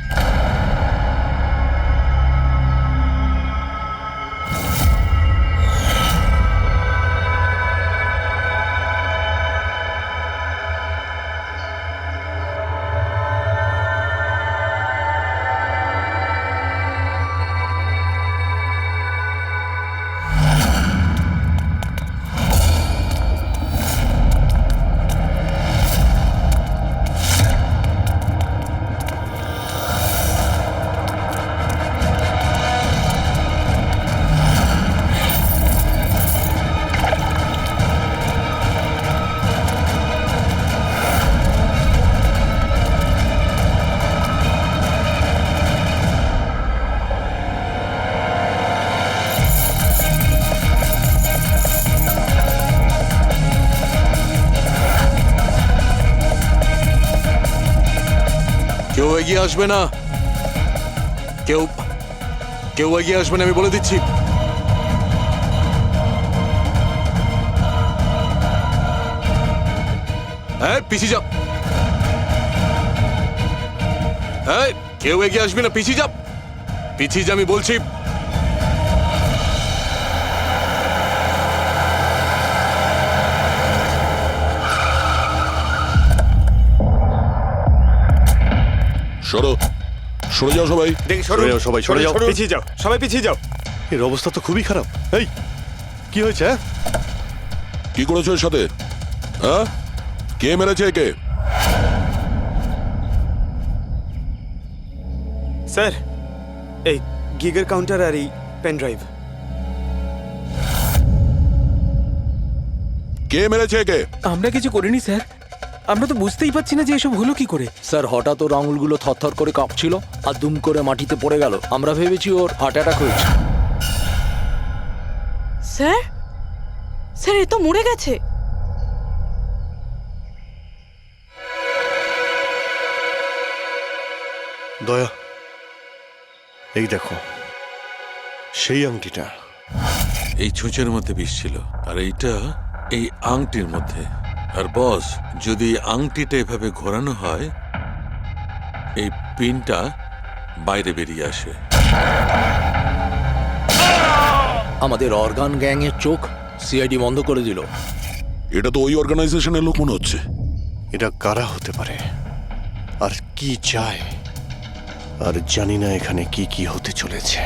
কেউ এগিয়ে আসবে না, কেউ কেউ এগিয়ে আসবে না, আমি বলে দিচ্ছি। হ্যাঁ, পিছিয়ে যাও। হ্যাঁ, কেউ এগিয়ে আসবে না, পিছিয়ে যাও, পিছিয়ে যা, আমি বলছি। সরো, সরে যাও সবাই। দেখি সরে যাও সবাই, সরে যাও। পিছিয়ে যাও, সবাই পিছিয়ে যাও। এর অবস্থা তো খুবই খারাপ। এই কি হয়েছে? হ্যাঁ? কি করেছো এর সাথে? হ্যাঁ, কে মেরেছে একে? স্যার, এই গিগার কাউন্টার আর এই পেন ড্রাইভ। কে মেরেছে একে? আমরা কিছু করিনি স্যার, আমরা তো বুঝতেই পারছি না যে এসব হলো কি করে। স্যার, হঠাৎ ওর আঙুলগুলো থরথর করে কাঁপছিল আর দুম করে মাটিতে পড়ে গেল। আমরা ভেবেছি ওর হার্ট অ্যাটাক হয়েছে। স্যার, স্যার এ তো মরে গেছে। দয়া, এই দেখো সেই আংটিটা। এই ছুঁচের মধ্যে বিষ ছিল, আর এইটা এই আংটির মধ্যে। আর বস, যদি এই আংটিটা এভাবে ঘোরানো হয়, এই পিনটা বাইরে বেরিয়ে আসে। আমাদের অর্গান গ্যাংয়ের চোখ সিআইডি বন্ধ করে দিল। এটা তো ওই অর্গানাইজেশনের লোক মনে হচ্ছে। এটা কারা হতে পারে আর কি চায়? আর জানি না এখানে কি কি হতে চলেছে।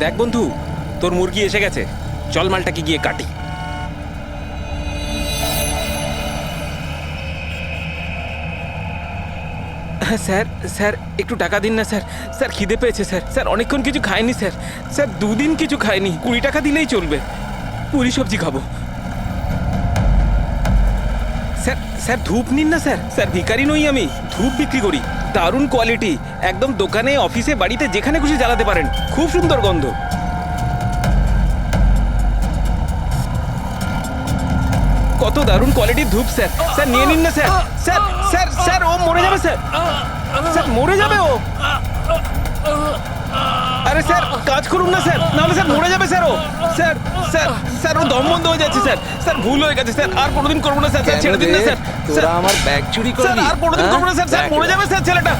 দেখ বন্ধু, তোর মুরগি এসে গেছে, চল মালটাকে গিয়ে কাটি। হ্যাঁ স্যার, স্যার একটু টাকা দিন না স্যার, স্যার খিদে পেয়েছে স্যার, স্যার অনেকক্ষণ কিছু খাইনি স্যার, স্যার 2 দিন কিছু খাইনি, 20 টাকা দিলেই চলবে, পুরি সবজি খাবো। স্যার, স্যার ধূপ নিন না স্যার, স্যার ভিখারি নই আমি, ধূপ বিক্রি করি, দারুণ কোয়ালিটি, একদম দোকানে, অফিসে, বাড়িতে যেখানে খুশি জ্বালাতে পারেন, খুব সুন্দর গন্ধ। কত দারুণ কোয়ালিটির ধূপ স্যার, স্যার নিয়ে নিন না স্যার, স্যার স্যার স্যার ও মরে যাবে স্যার, স্যার মরে যাবে ও। আরে স্যার কাজ করুন না স্যার, নাহলে স্যার মরে যাবে স্যার ও। স্যার স্যার স্যার ও দম বন্ধ হয়ে যাচ্ছে স্যার, স্যার ভুল হয়ে গেছে স্যার, আর কোনোদিন করবো না স্যার, স্যার ছেড়ে দিন না স্যার, তোরা আমার ব্যাগ চুরি স্যার করবি? আর কোনোদিন করবো না স্যার, স্যার মরে যাবে স্যার ছেলেটা।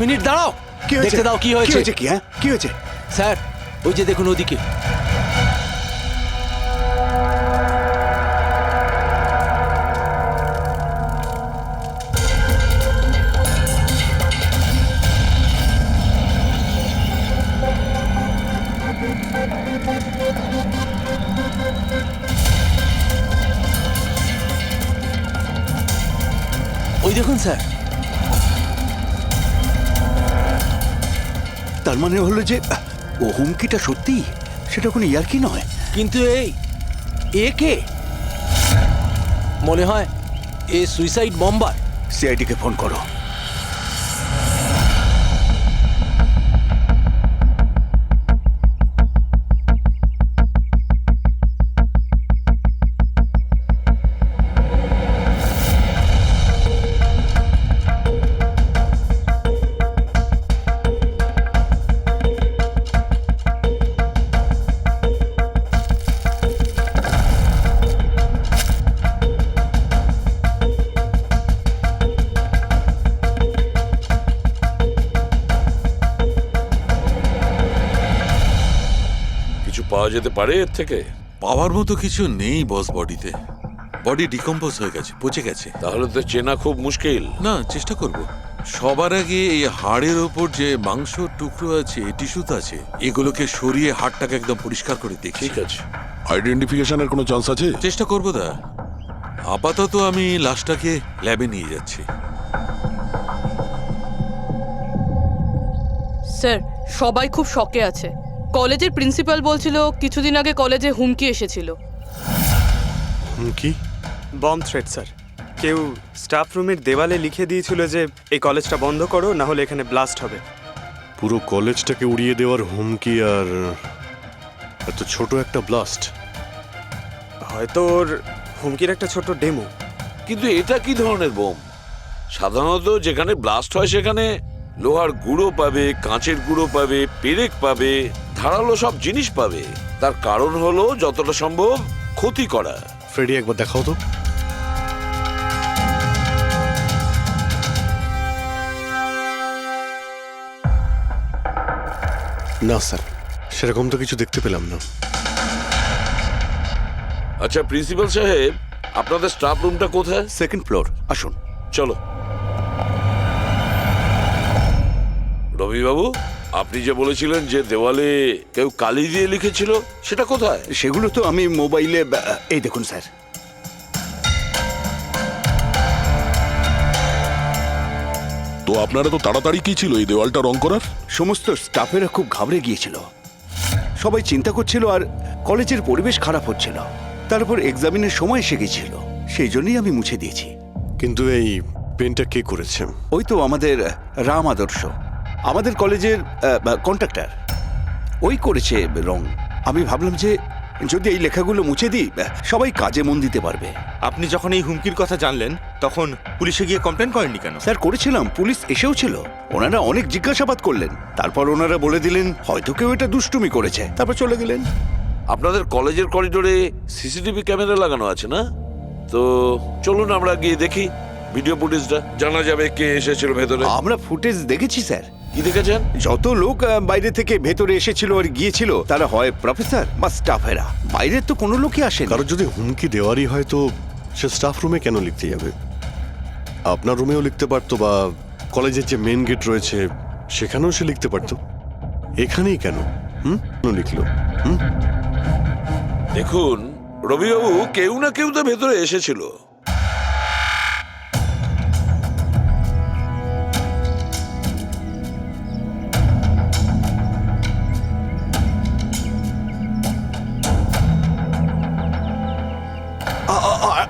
মিনিট দাঁড়াও, কি হয়েছে? দেখতে দাও কি হয়েছে। কি হ্যাঁ কি হয়েছে? স্যার ওই যে দেখুন ওদিকে। ওই দেখুন স্যার। তার মানে হলো যে ও হুমকিটা সত্যি, সেটা কোনো ইয়ার্কি নয়। কিন্তু এই এ কে? মনে হয় এ সুইসাইড বম্বার। সিআইডিকে ফোন করো। কিছু পাওয়া যেতে পারে এর থেকে? পাওয়ার মতো কিছু নেই বস বডিতে। বডি ডিকম্পোজ হয়ে গেছে, পচে গেছে। তাহলে তো চেনা খুব মুশকিল। না, চেষ্টা করব। সবার আগে এই হাড়ের ওপর যে মাংস টুকরো আছে, টিস্যুত আছে, এগুলোকে সরিয়ে হাড়টাকে একদম পরিষ্কার করে দেখি। ঠিক আছে। আইডেন্টিফিকেশনের কোনো চান্স আছে? চেষ্টা করবো দা। আপাতত আমি লাশটাকে ল্যাবে নিয়ে যাচ্ছি। স্যার সবাই খুব শকে আছে। কলেজের প্রিন্সিপাল বলছিল কিছুদিন আগে কলেজে হুমকি এসেছিল। হুমকি? Bomb threat sir. কেউ স্টাফ রুমের দেওয়ালে লিখে দিয়েছিল যে এই কলেজটা বন্ধ করো, না হলে এখানে ব্লাস্ট হবে। পুরো কলেজটাকে উড়িয়ে দেওয়ার হুমকি, আর এত ছোট একটা ব্লাস্ট। হয়তো ওর হুমকির একটা ছোট ডেমো। কিন্তু এটা কি ধরনের বোম? সাধারণত যেখানে ব্লাস্ট হয় সেখানে লোহার গুঁড়ো পাবে, কাঁচের গুঁড়ো পাবে, পেরেক পাবে, ধারালো সব জিনিস পাবে। তার কারণ হলো যতটা সম্ভব ক্ষতি করা। ফ্রেডি একবার দেখাও তো। না স্যার, সেরকম তো কিছু দেখতে পেলাম না। আচ্ছা প্রিন্সিপাল সাহেব, আপনাদের স্টাফ রুমটা কোথায়? সেকেন্ড ফ্লোর, আসুন। চলো। রবিবাবু, আপনি যে বলেছিলেন যে দেওয়ালে কেউ কালি দিয়ে লিখেছিল, সেটা কোথায়? সেগুলো তো আমি মোবাইলে, এই দেখুন স্যার। তো আপনারা তো তাড়াতাড়ি কি ছিল এই দেওয়ালটা রং করার? সমস্ত স্টাফেরা খুব ঘাবড়ে গিয়েছিল, সবাই চিন্তা করছিল, আর কলেজের পরিবেশ খারাপ হচ্ছিল। তারপর এক্সামিনের সময় এসে গেছিল, সেই জন্যই আমি মুছে দিয়েছি। কিন্তু এই পেনটা কে করেছে? ওই তো আমাদের রাম আদর্শ, আমাদের কলেজের কন্ট্রাক্টর, ওই করেছে রং। আমি ভাবলাম যে যদি এই লেখাগুলো মুছে দিই, সবাই কাজে মন দিতে পারবে। আপনি যখন এই হুমকির কথা জানলেন তখন পুলিশে গিয়ে কমপ্লেন করেননি কেন? স্যার করেছিলাম, পুলিশ এসেও ছিল, ওনারা অনেক জিজ্ঞাসাবাদ করলেন, তারপর ওনারা বলে দিলেন হয়তো কেউ এটা দুষ্টুমি করেছে, তারপর চলে গেলেন। আপনাদের কলেজের করিডোরে সিসিটিভি ক্যামেরা লাগানো আছে না? তো চলুন আমরা গিয়ে দেখি ভিডিও ফুটেজটা, জানা যাবে কে এসেছিল ভেতরে। আমরা ফুটেজ দেখেছি স্যার। কি দেখেছেন? যত লোক বাইরে থেকে ভেতরে এসেছিল আর গিয়েছিল, তারা হয় প্রফেসর বা স্টাফেরা, বাইরের তো কোনো লোকই আসেনি। কারো যদি হুমকি দেওয়ারই হয় তো সে স্টাফ রুমে কেন লিখতে যাবে? আপনার রুমেও লিখতে পারতো, বা কলেজের যে মেন গেট রয়েছে সেখানেও সে লিখতে পারতো। এখানেই কেন লিখলো? দেখুন রবিবাবু, কেউ না কেউ তো ভেতরে এসেছিল।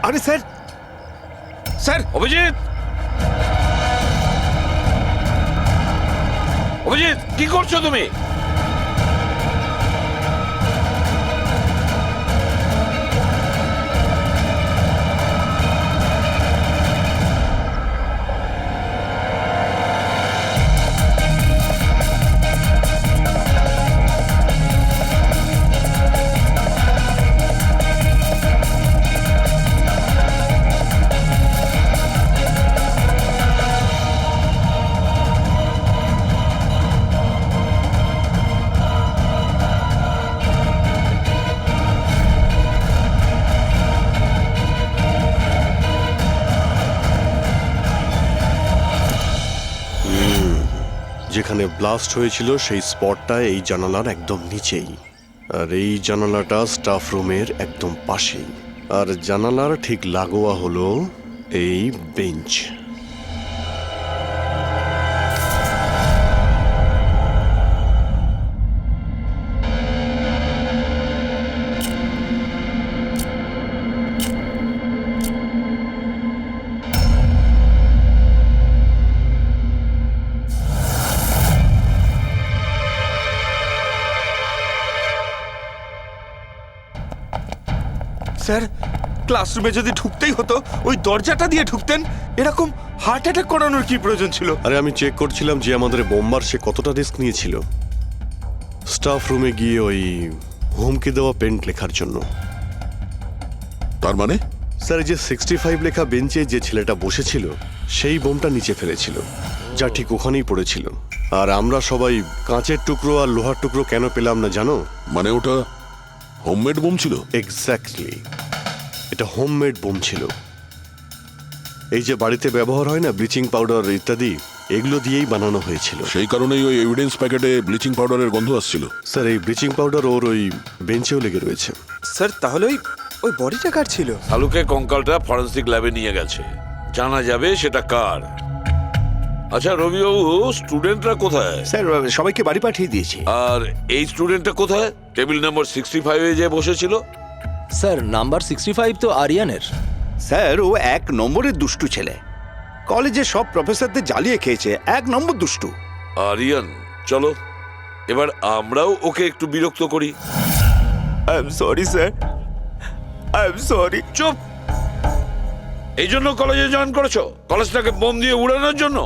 আরে স্যার, স্যার! অভিজিৎ, অভিজিৎ, কি করছো তুমি? যেখানে ব্লাস্ট হয়েছিল সেই স্পটটা এই জানালার একদম নিচেই, আর এই জানালাটা স্টাফ রুমের একদম পাশেই, আর জানালার ঠিক লাগোয়া হলো এই বেঞ্চ। স্যার, ক্লাসরুমে যদি ঢুকতেই হতো ওই দরজাটা দিয়ে ঢুকতেন, এরকম হার্ট অ্যাটাক করানোর কি প্রয়োজন ছিল? আরে আমি চেক করছিলাম যে আমাদের বোম্বার সে কতটা রিস্ক নিয়েছিল স্টাফ রুমে গিয়ে ওই হুমকি দেওয়া পেন্ট লেখার জন্য। তার মানে স্যার, এই যে 65 লেখা বেঞ্চে যে ছেলেটা বসেছিল সেই বোমটা নিচে ফেলেছিল, যা ঠিক ওখানেই পড়েছিল। আর আমরা সবাই কাঁচের টুকরো আর লোহার টুকরো কেন পেলাম না জানো? মানে ওটা হোমমেড বোম ছিল? এক্স্যাক্টলি, এটা হোমমেড বোম ছিল। এই যে বাড়িতে ব্যবহার হয় না ব্লিচিং পাউডার ইত্যাদি, এগুলো দিয়েই বানানো হয়েছিল। সেই কারণেই ওই এভিডেন্স প্যাকেটে ব্লিচিং পাউডারের গন্ধ আসছিল। স্যার, এই ব্লিচিং পাউডার ওর ওই বেঞ্চেও লেগে রয়েছে। স্যার, তাহলে ওই বডিটা কার ছিল? শালুকে কঙ্কালটা ফরেন্সিক ল্যাবে নিয়ে গেছে, জানা যাবে সেটা কার। আচ্ছা রবিবাবু, স্টুডেন্টরা কোথায়? স্যার সবাইকে বাড়ি পাঠিয়ে দিয়েছি। আর এই স্টুডেন্টটা কোথায়? টেবিল নাম্বার 65-এ যে বসেছিল। স্যার, নাম্বার 65 তো আরিয়ানের। স্যার, ও 1 নম্বরের দুষ্টু ছেলে, কলেজে সব প্রফেসরদের জ্বালিয়ে খেয়েছে, 1 নম্বর দুষ্টু। আরিয়ান, চলো এবার আমরাও ওকে একটু বিরক্ত করি। I am sorry sir, I am sorry. চুপ! এই জন্য কলেজে জয়েন করেছো? কলেজটাকে বোম দিয়ে উড়ানোর জন্য?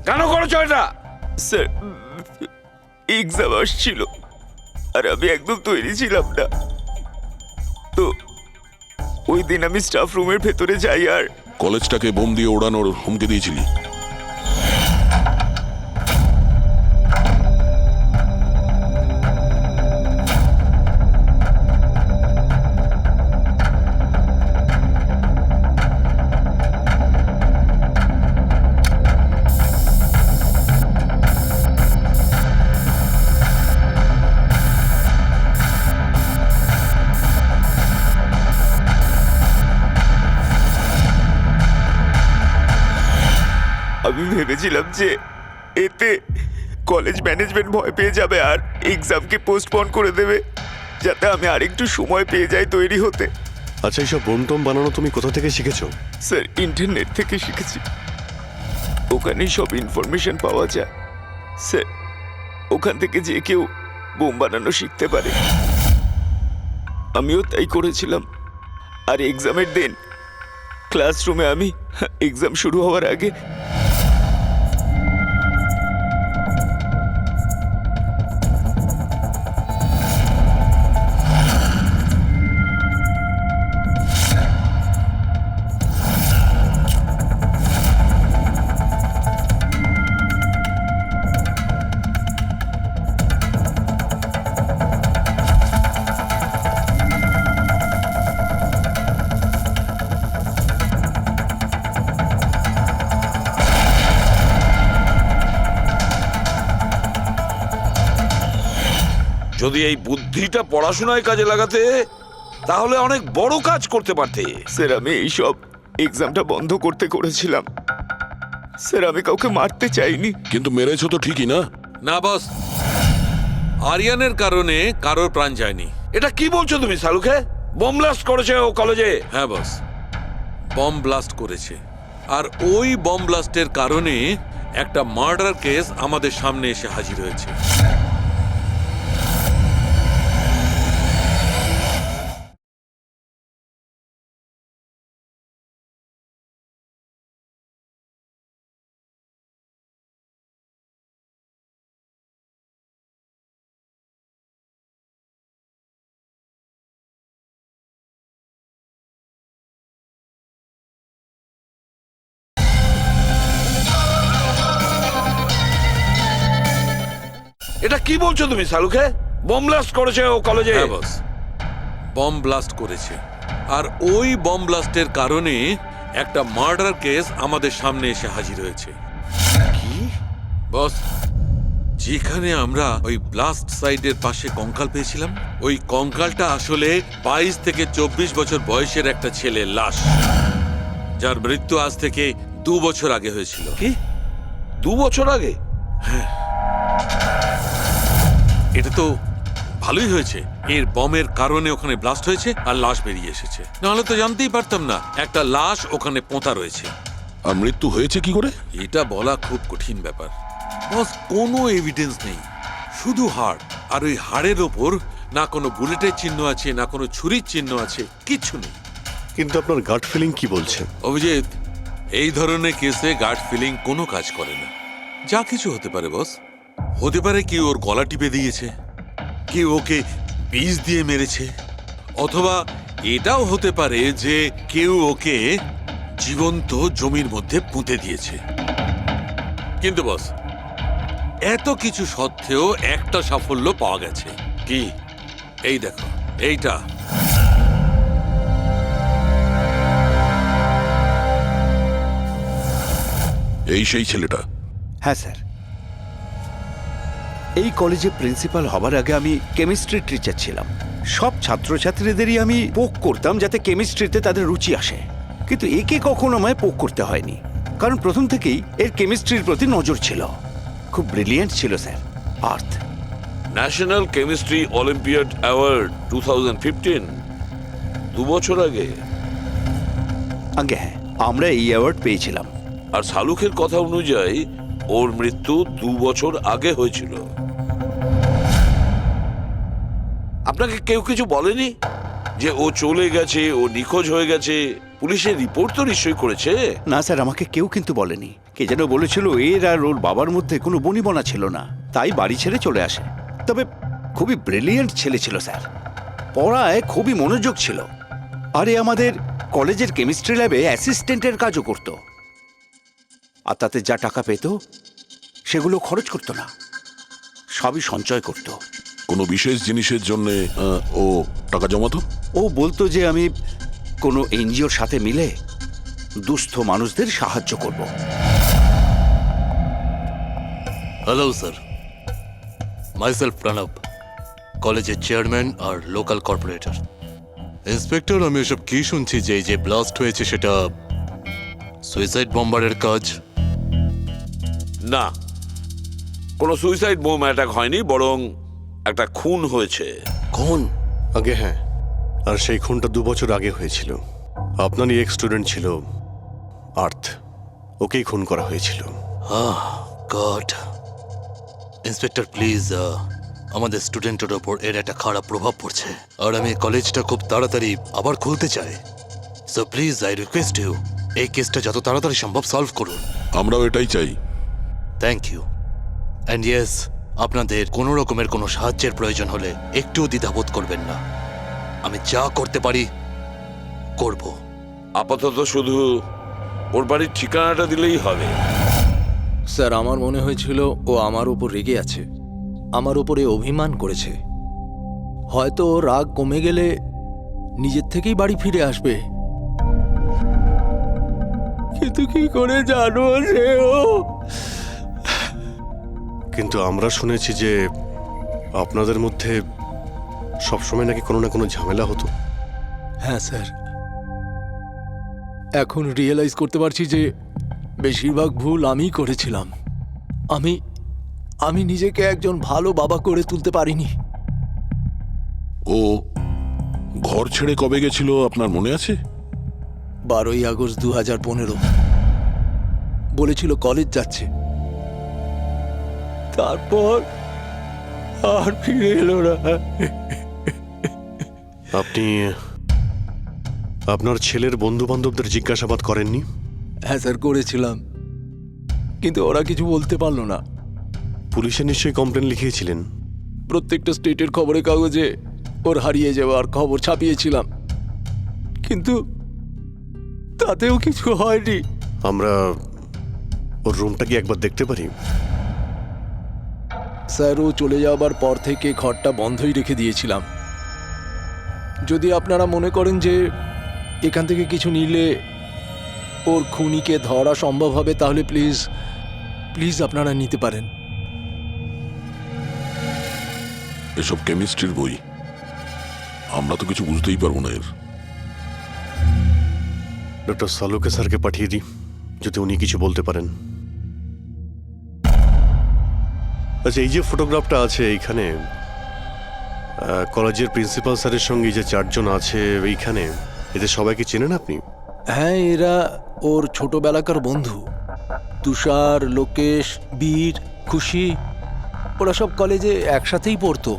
কেন করেছো এটা? স্যার, এক্সাম আসছিল আর আমি একদম তৈরি ছিলাম না, তো ওই দিন আমি স্টাফ রুমের ভেতরে যাই আর কলেজটাকে বোম দিয়ে ওড়ানোর হুমকি দিয়েছিলি? আমি ভেবেছিলাম যে এতে কলেজ ম্যানেজমেন্ট ভয় পেয়ে যাবে আর এক্সামকে পোস্টপোন করে দেবে, যাতে আমি আরেকটু সময় পেয়ে যাই তৈরি হতে। আচ্ছা, এইসব বোম টোম বানানো তুমি কোথা থেকে শিখেছো? স্যার, ইন্টারনেট থেকে শিখেছি, ওখানেই সব ইনফরমেশন পাওয়া যায়। স্যার, ওখান থেকে যে কেউ বোম বানানো শিখতে পারে। আমিও তাই করেছিলাম। আর এক্সামের দিন ক্লাসরুমে আমি এক্সাম শুরু হওয়ার আগে যদি এই বুদ্ধিটা পড়াশোনায় কাজে লাগাতে, তাহলে অনেক বড় কাজ করতে পারতে। স্যার, আমি এইসব এক্সামটা বন্ধ করতে করেছিলাম। স্যার, আমি কাউকে মারতে চাইনি। কিন্তু মেরেছো তো ঠিকই না? না বস, আরিয়ানের কারণে কারোর প্রাণ যায়নি। এটা কি বলছো তুমি শালুকে? বোম ব্লাস্ট করেছে ও কলেজে? হ্যাঁ বস, বম ব্লাস্ট করেছে। আর ওই বম ব্লাস্টের কারণে একটা মার্ডার কেস আমাদের সামনে এসে হাজির হয়েছে। এটা কি বলছো তুমি শালুকে? বোম ব্লাস্ট করেছে ও কলেজে? হ্যাঁ বস, বম ব্লাস্ট করেছে। আর ওই বম ব্লাস্টের কারণে একটা মার্ডার কেস আমাদের সামনে এসে হাজির হয়েছে। কি বস, যেখানে আমরা ওই ব্লাস্ট সাইডের পাশে কঙ্কাল পেয়েছিলাম, ওই কঙ্কালটা আসলে 22 থেকে 24 বছর বয়সের একটা ছেলের লাশ, যার মৃত্যু আজ থেকে 2 বছর আগে হয়েছিল। কি 2 বছর আগে? এটা তো ভালোই হয়েছে, এর বমের কারণে ওখানে ব্লাস্ট হয়েছে আর লাশ বেরিয়ে এসেছে, নাহলে তো জানতেই পারতাম না একটা লাশ ওখানে পোঁতা রয়েছে। আর মৃত্যু হয়েছে কি করে? এটা বলা খুব কঠিন ব্যাপার বস, কোনো এভিডেন্স নেই, শুধু হাড়, আর ওই হাড়ের ওপর না কোনো বুলেটের চিহ্ন আছে, না কোনো ছুরির চিহ্ন আছে, কিচ্ছু নেই। কিন্তু আপনার গাট ফিলিং কি বলছে? অভিজিৎ, এই ধরনের কেসে গাট ফিলিং কোনো কাজ করে না। যা কিছু হতে পারে বস, হতে পারে কেউ ওর গলা টিপে দিয়েছে, কেউ ওকে বিষ দিয়ে মেরেছে, অথবা এটাও হতে পারে যে কেউ ওকে জীবন্ত জমির মধ্যে পুঁতে দিয়েছে। কিন্তু বস, এত কিছু সত্ত্বেও একটা সাফল্য পাওয়া গেছে। কি? এই দেখো, এইটা। এই সেই ছেলেটা? হ্যাঁ স্যার, এই কলেজে প্রিন্সিপাল হবার আগে আমি কেমিস্ট্রি টিচার ছিলাম। সব ছাত্রছাত্রীদেরই আমি পোক করতাম যাতে কেমিস্ট্রিতে তাদের রুচি আসে, কিন্তু একে কখনো আমায় পোক করতে হয়নি, কারণ প্রথম থেকেই এর কেমিস্ট্রির প্রতি নজর ছিল। খুব ব্রিলিয়েন্ট ছিল স্যার। আর্থ ন্যাশনাল কেমিস্ট্রি অলিম্পিয়াড অ্যাওয়ার্ড 2015, 2 বছর আগে। আগে হ্যাঁ, আমরা এই অ্যাওয়ার্ড পেয়েছিলাম। আর শালুখের কথা অনুযায়ী ওর মৃত্যু 2 বছর আগে হয়েছিল। আপনাকে কেউ কিছু বলেনি যে ও চলে গেছে, ও নিখোঁজ হয়ে গেছে? পুলিশের রিপোর্ট তো নিশ্চয়ই করেছে। না স্যার, আমাকে কেউ কিন্তু বলেনি। কে যেন বলেছিল এর আর ওর বাবার মধ্যে কোনো বনিবনা ছিল না, তাই বাড়ি ছেড়ে চলে আসে। তবে খুবই ব্রিলিয়েন্ট ছেলে ছিল স্যার, পড়ায় খুবই মনোযোগ ছিল। আরে আমাদের কলেজের কেমিস্ট্রি ল্যাবে অ্যাসিস্ট্যান্টের কাজও করত, আর তাতে যা টাকা পেত সেগুলো খরচ করত না, সবই সঞ্চয় করত। কোনো বিশেষ জিনিসের জন্য ও টাকা জমাতো? ও বলতো যে আমি কোনো এনজিওর সাথে মিলে দুস্থ মানুষদের সাহায্য করব। হ্যালো স্যার, মাইসেলফ প্রণব, কলেজের চেয়ারম্যান আর লোকাল কর্পোরেটর। ইন্সপেক্টর, আমি এসব কি শুনছি যে এই যে ব্লাস্ট হয়েছে সেটা সুইসাইড বম্বারের কাজ? না, কোনো সুইসাইড বোম অ্যাটাক হয়নি, বরং একটা খুন হয়েছে। খুন? আগে হ্যাঁ, আর সেই খুনটা 2 বছর আগে হয়েছিল। আপনারই এক স্টুডেন্ট ছিল আর্থ, ওকেই খুন করা হয়েছিল। গড। ইন্সপেক্টর প্লিজ, আমাদের স্টুডেন্টের ওপর এর একটা খারাপ প্রভাব পড়ছে, আর আমি কলেজটা খুব তাড়াতাড়ি আবার খুলতে চাই। So please I request you, এই কেসটা যত তাড়াতাড়ি সম্ভব সলভ করুন। আমরাও এটাই চাই। Thank you. অ্যান্ড ইয়েস, আপনাদের কোনো রকমের কোনো সাহায্যের প্রয়োজন হলে একটুও দ্বিধাবোধ করবেন না, আমি যা করতে পারি করব। আপাতত শুধু ওর বাড়ির ঠিকানাটা দিলেই হবে। স্যার, আমার মনে হয়েছিল ও আমার উপর রেগে আছে, আমার উপরে অভিমান করেছে। হয়তো ওর রাগ কমে গেলে নিজের থেকেই বাড়ি ফিরে আসবে, কিন্তু কি করে জানো যে ও? কিন্তু আমরা শুনেছি যে আপনাদের মধ্যে সবসময় নাকি কোনো না কোনো ঝামেলা হতো। হ্যাঁ স্যার, এখন রিয়েলাইজ করতে পারছি যে বেশিরভাগ ভুল আমিই করেছিলাম। আমি নিজেকে একজন ভালো বাবা করে তুলতে পারিনি। ও ঘর ছেড়ে কবে গেছিল আপনার মনে আছে? 12ই আগস্ট 2015। বলেছিল কলেজ যাচ্ছে, তারপর আর ফিরে এলো না। আপনি আপনার ছেলের বন্ধু বান্ধবদের জিজ্ঞাসাবাদ করেননি? হ্যাঁ স্যার, করেছিলাম, কিন্তু ওরা কিছু বলতে পারলো না। পুলিশে নিশ্চয়ই কমপ্লেন লিখিয়েছিলেন? প্রত্যেকটা স্টেটের খবরের কাগজে ওর হারিয়ে যাওয়ার খবর ছাপিয়েছিলাম, কিন্তু তাতেও কিছু হয়নি। আমরা ওর রুমটা কি একবার দেখতে পারি? স্যার, ও চলে যাওয়ার পর থেকে ঘরটা বন্ধই রেখে দিয়েছিলাম। যদি আপনারা মনে করেন যে এখান থেকে কিছু নিলে ওর খুনিকে ধরা সম্ভব হবে, তাহলে প্লিজ প্লিজ আপনারা নিতে পারেন। এসব কেমিস্ট্রির বই, আমরা তো কিছু বুঝতেই পারবো না এর। ডক্টর সালুকে স্যারকে পাঠিয়ে দিই, যদি উনি কিছু বলতে পারেন। আচ্ছা, এই যে ফটোগ্রাফটা আছে এইখানে, কলেজের প্রিন্সিপাল স্যারের সঙ্গে যে 4 জন আছে এইখানে, এদের সবাইকে চেনেন আপনি? হ্যাঁ, এরা ওর ছোটবেলাকার বন্ধু। তুষার, লোকেশ, বীর, খুশি, ওরা সব কলেজে একসাথেই পড়তো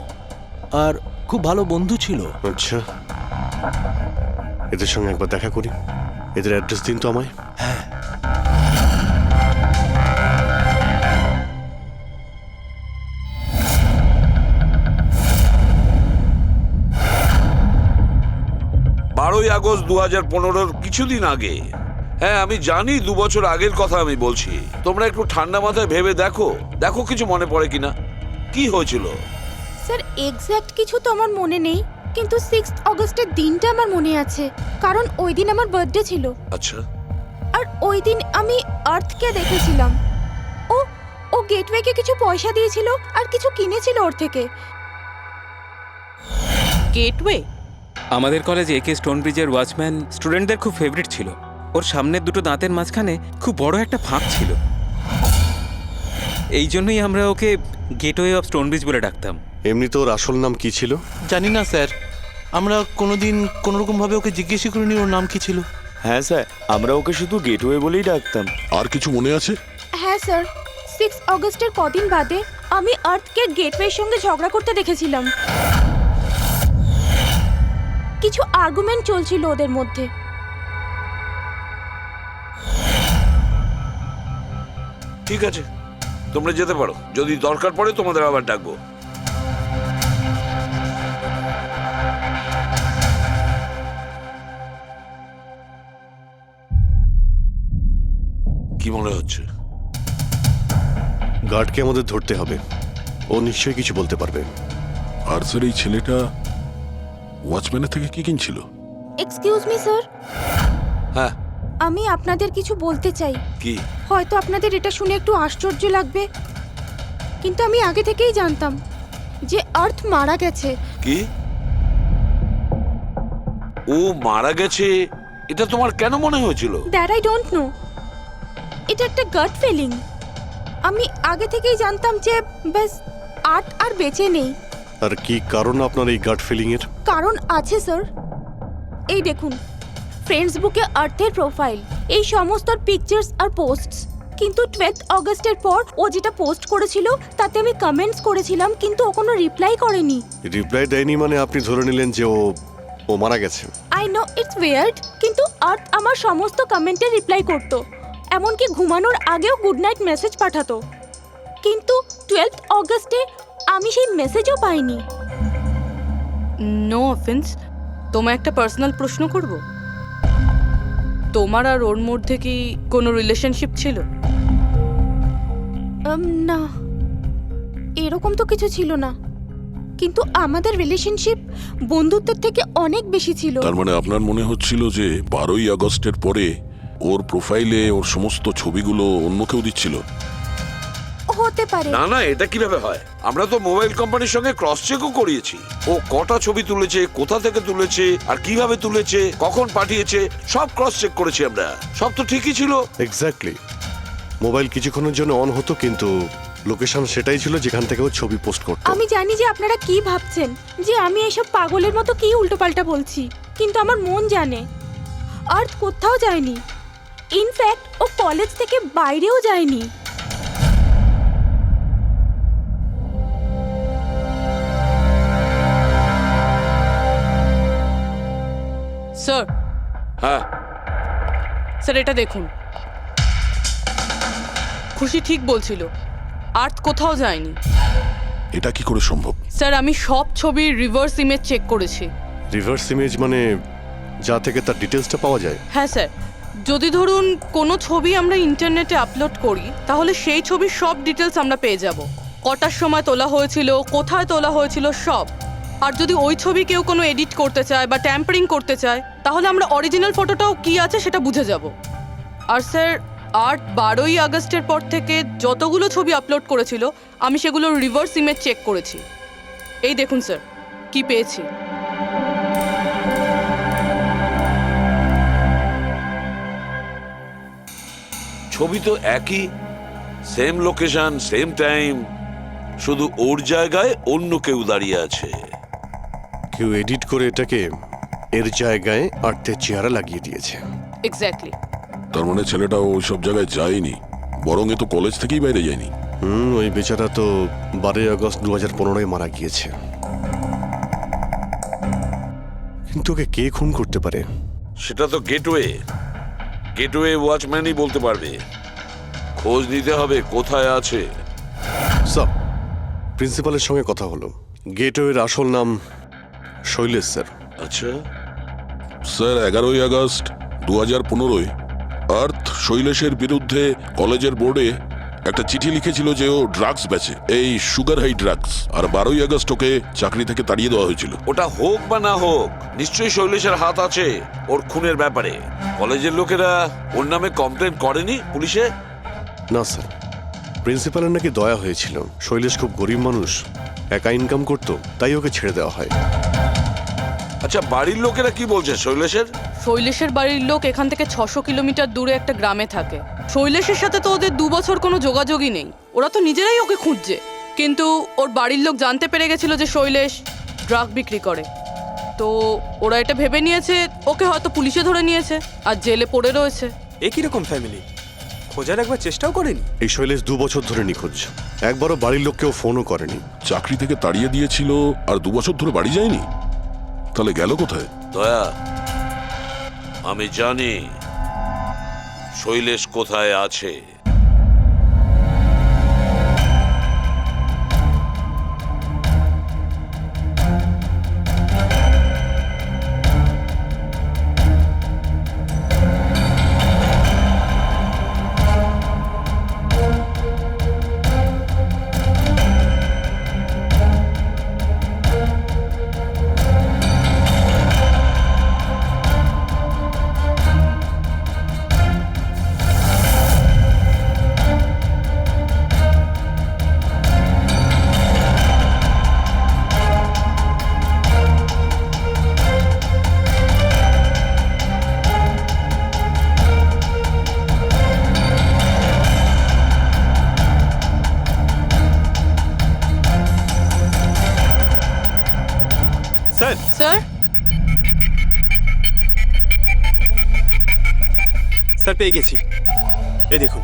আর খুব ভালো বন্ধু ছিল। আচ্ছা, এদের সঙ্গে একবার দেখা করি। এদের অ্যাড্রেস দিন তো আমায়। হ্যাঁ, বারোই আগস্ট 2015 কিছুদিন আগে। হ্যাঁ, আমি জানি 2 বছর আগের কথা আমি বলছি। তোমরা একটু ঠান্ডা মাথায় ভেবে দেখো, দেখো কিছু মনে পড়ে কিনা, কি হয়েছিল। স্যার, এক্স্যাক্ট কিছু তো আমার মনে নেই, কিন্তু 6 অগস্টের দিনটা আমার মনে আছে, কারণ ওই দিন আমার বার্থডে ছিল। আচ্ছা, আর ওই দিন আমি আর্থকে দেখেছিলাম। ও ও গেটওয়েকে কিছু পয়সা দিয়েছিল আর কিছু কিনেছিল ওর থেকে। গেটওয়ে? আমাদের কলেজে একে স্টোনব্রিজের ওয়াচম্যান স্টুডেন্টদের খুব ফেভারিট ছিল। ওর সামনের দুটো দাঁতের মাঝখানে খুব বড় একটা ফাঁক ছিল। এই জন্যই আমরা ওকে গেটওয়ে অফ স্টোনব্রিজ বলে ডাকতাম। এমনি তো ওর আসল নাম কি ছিল? জানি না স্যার, আমরা কোনোদিন কোনোরকমভাবে ওকে জিজ্ঞেসই করিনি ওর নাম কি ছিল। হ্যাঁ স্যার, আমরা ওকে শুধু গেটওয়ে বলেই ডাকতাম। আর কিছু মনে আছে? হ্যাঁ স্যার, 6 অগস্টের কদিন বাদে আমি আর্থকে গেটওয়ের সঙ্গে ঝগড়া করতে দেখেছিলাম। কিছু আর্গুমেন্ট চলছিল ওদের মধ্যে। ঠিক আছে, তোমরা যেতে পারো। যদি দরকার পড়ে তোমাদের আবার ডাকবো। কি মনে হচ্ছে? গার্ডকে আমাদের ধরতে হবে, ও নিশ্চয়ই কিছু বলতে পারবে। আর স্যার, এই ছেলেটা ওয়াচম্যানের থেকে কি কিনছিল? এক্সকিউজ মি স্যার, হ্যাঁ, আমি আপনাদের কিছু বলতে চাই। কি? হয়তো আপনাদের এটা শুনে একটু আশ্চর্য লাগবে, কিন্তু আমি আগে থেকেই জানতাম যে আর্থ মারা গেছে। কি? ও মারা গেছে এটা তোমার কেন মনে হয়েছিল? দ্যাট আই ডোন্ট নো, এটা একটা গাট ফিলিং। আমি আগে থেকেই জানতাম যে ব্যাস আর্থ আর বেঁচে নেই। আর কি কারণ আপনার এই গাট ফিলিং এর? কারণ আছে স্যার, এই দেখুন ফ্রেন্ডস বুকে আর্থের প্রোফাইল, এই সমস্ত পিকচার্স আর পোস্টস। কিন্তু 12 অগস্টের পর ও যেটা পোস্ট করেছিল তাতে আমি কমেন্টস করেছিলাম, কিন্তু ও কোনো রিপ্লাই করেনি। রিপ্লাই দেয়নি মানে আপনি ধরে নিলেন যে ও মারা গেছে? আই নো ইটস উইয়ার্ড, কিন্তু আর্থ আমার সমস্ত কমেন্টে রিপ্লাই করতো, এমনকি ঘুমানোর আগেও গুড নাইট মেসেজ পাঠাতো। কিন্তু 12 অগস্টে আমি সেই মেসেজও পাইনি। নো অফেন্স, তোমায় একটা পার্সোনাল প্রশ্ন করব। তোমার আর ওর মধ্যে কি কোনো রিলেশনশিপ ছিল? না, এরকম তো কিছু ছিল না, কিন্তু আমাদের রিলেশনশিপ বন্ধুত্বের থেকে অনেক বেশি ছিল। তার মানে আপনার মনে হচ্ছিল যে 12ই আগস্টের পরে ওর প্রোফাইলে ওর সমস্ত ছবিগুলো অন্য কেউ দিচ্ছিল? হতে পারে। না না, এটা কিভাবে হয়? আমরা তো মোবাইল কোম্পানির সঙ্গে ক্রস চেকও করিয়েছি। ও কটা ছবি তুলেছে, কোথা থেকে তুলেছে, আর কিভাবে তুলেছে, কখন পাঠিয়েছে, সব ক্রস চেক করেছি আমরা। সব তো ঠিকই ছিল। এক্স্যাক্টলি, মোবাইল কিছুক্ষণের জন্য অন হতো, কিন্তু লোকেশন সেটাই ছিল যেখান থেকে ও ছবি পোস্ট করতো। আমি জানি যে আপনারা কি ভাবছেন, যে আমি এসব পাগলের মতো কি উল্টোপাল্টা বলছি, কিন্তু আমার মন জানে আর্থ কোথাও যায়নি। ইনফ্যাক্ট ও কলেজ থেকে বাইরেও যায়নি। স্যার, হ্যাঁ স্যার এটা দেখুন, খুশি ঠিক বলছিল, আর্থ কোথাও যায়নি। এটা কি করে সম্ভব? স্যার, আমি সব ছবির রিভার্স ইমেজ চেক করেছি। রিভার্স ইমেজ মানে যা থেকে তার ডিটেলসটা পাওয়া যায়? হ্যাঁ স্যার, যদি ধরুন কোনো ছবি আমরা ইন্টারনেটে আপলোড করি, তাহলে সেই ছবির সব ডিটেলস আমরা পেয়ে যাব। কটার সময় তোলা হয়েছিল, কোথায় তোলা হয়েছিল, সব। আর যদি ওই ছবি কেউ কোনো এডিট করতে চায় বা ট্যাম্পারিং করতে চায়, তাহলে আমরা অরিজিনাল ফটোটাও কি আছে সেটা বুঝে যাব। আর স্যার, আর 12ই আগস্টের পর থেকে যতগুলো ছবি আপলোড করেছিল আমি সেগুলো রিভার্স ইমেজ চেক করেছি। এই দেখুন স্যার কি পেয়েছি। ছবি তো একই, সেম লোকেশন, সেম টাইম, শুধু ওর জায়গায় অন্য কেউ দাঁড়িয়ে আছে। কেউ এডিট করে এটাকে এর জায়গায় আর্থের চেহারা লাগিয়ে দিয়েছে। এক্স্যাক্টলি। তার মানে ছেলেটা ওই সব জায়গায় যায়নি, বরং এ তো কলেজ থেকেই বাইরে যায়নি। ওই বেচারা তো 12 আগস্ট 2015 মারা গিয়েছে। কিন্তু ওকে কে খুন করতে পারে? সেটা তো গেটওয়ে ওয়াচম্যানই বলতে পারবে। খোঁজ নিতে হবে কোথায় আছে। স্যার, প্রিন্সিপালের সঙ্গে কথা হলো। গেটওয়ের আসল নাম শৈলেশ স্যার। আচ্ছা স্যার, 11ই আগস্ট 2015 আর্থ শৈলেশের বিরুদ্ধে কলেজের বোর্ডে একটা চিঠি লিখেছিল যে ও ড্রাগস বেচে, এই সুগার হাই ড্রাগস। আর 12ই আগস্ট ওকে চাকরি থেকে তাড়িয়ে দেওয়া হয়েছিল। ওটা হোক বা না হোক, নিশ্চয়ই শৈলেশের হাত আছে ওর খুনের ব্যাপারে। কলেজের লোকেরা ওর নামে কমপ্লেন করেনি পুলিশে? না স্যার, প্রিন্সিপালের নাকি দয়া হয়েছিল। শৈলেশ খুব গরিব মানুষ, একা ইনকাম করতো, তাই ওকে ছেড়ে দেওয়া হয়। আচ্ছা, বাড়ির লোকেরা কি বলছে শৈলেশের? শৈলেশের বাড়ির লোক এখান থেকে 600 কিলোমিটার দূরে একটা গ্রামে থাকে। শৈলেশের সাথে তো ওদের 2 বছর কোনো যোগাযোগই নেই। ওরা তো নিজেরাই ওকে খুঁজছে। কিন্তু ওর বাড়ির লোক জানতে পেরে গেছিল যে শৈলেশ ড্রাগ বিক্রি করে। তো ওরা এটা ভেবে নিয়েছে ওকে হয়তো পুলিশে ধরে নিয়েছে আর জেলে পড়ে রয়েছে। এ কিরকম ফ্যামিলি? খোঁজার একবার চেষ্টাও করেনি? এই শৈলেশ 2 বছর ধরে নিখোঁজ, একবারও বাড়ির লোককেও ফোনও করেনি। চাকরি থেকে তাড়িয়ে দিয়েছিল আর 2 বছর ধরে বাড়ি যায়নি, তাহলে গেল কোথায়? দয়া, আমি জানি শৈলেশ কোথায় আছে। স্যার, স্যার স্যার পেয়ে গেছি। এই দেখুন।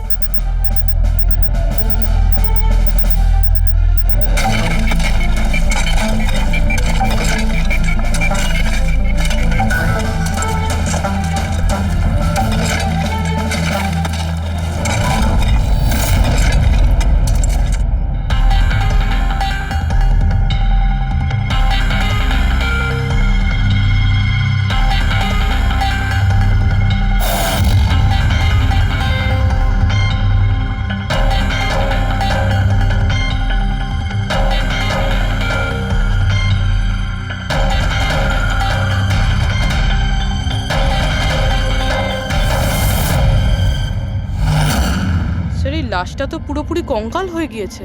স্যার, এই লাশটা তো পুরোপুরি কঙ্কাল হয়ে গিয়েছে।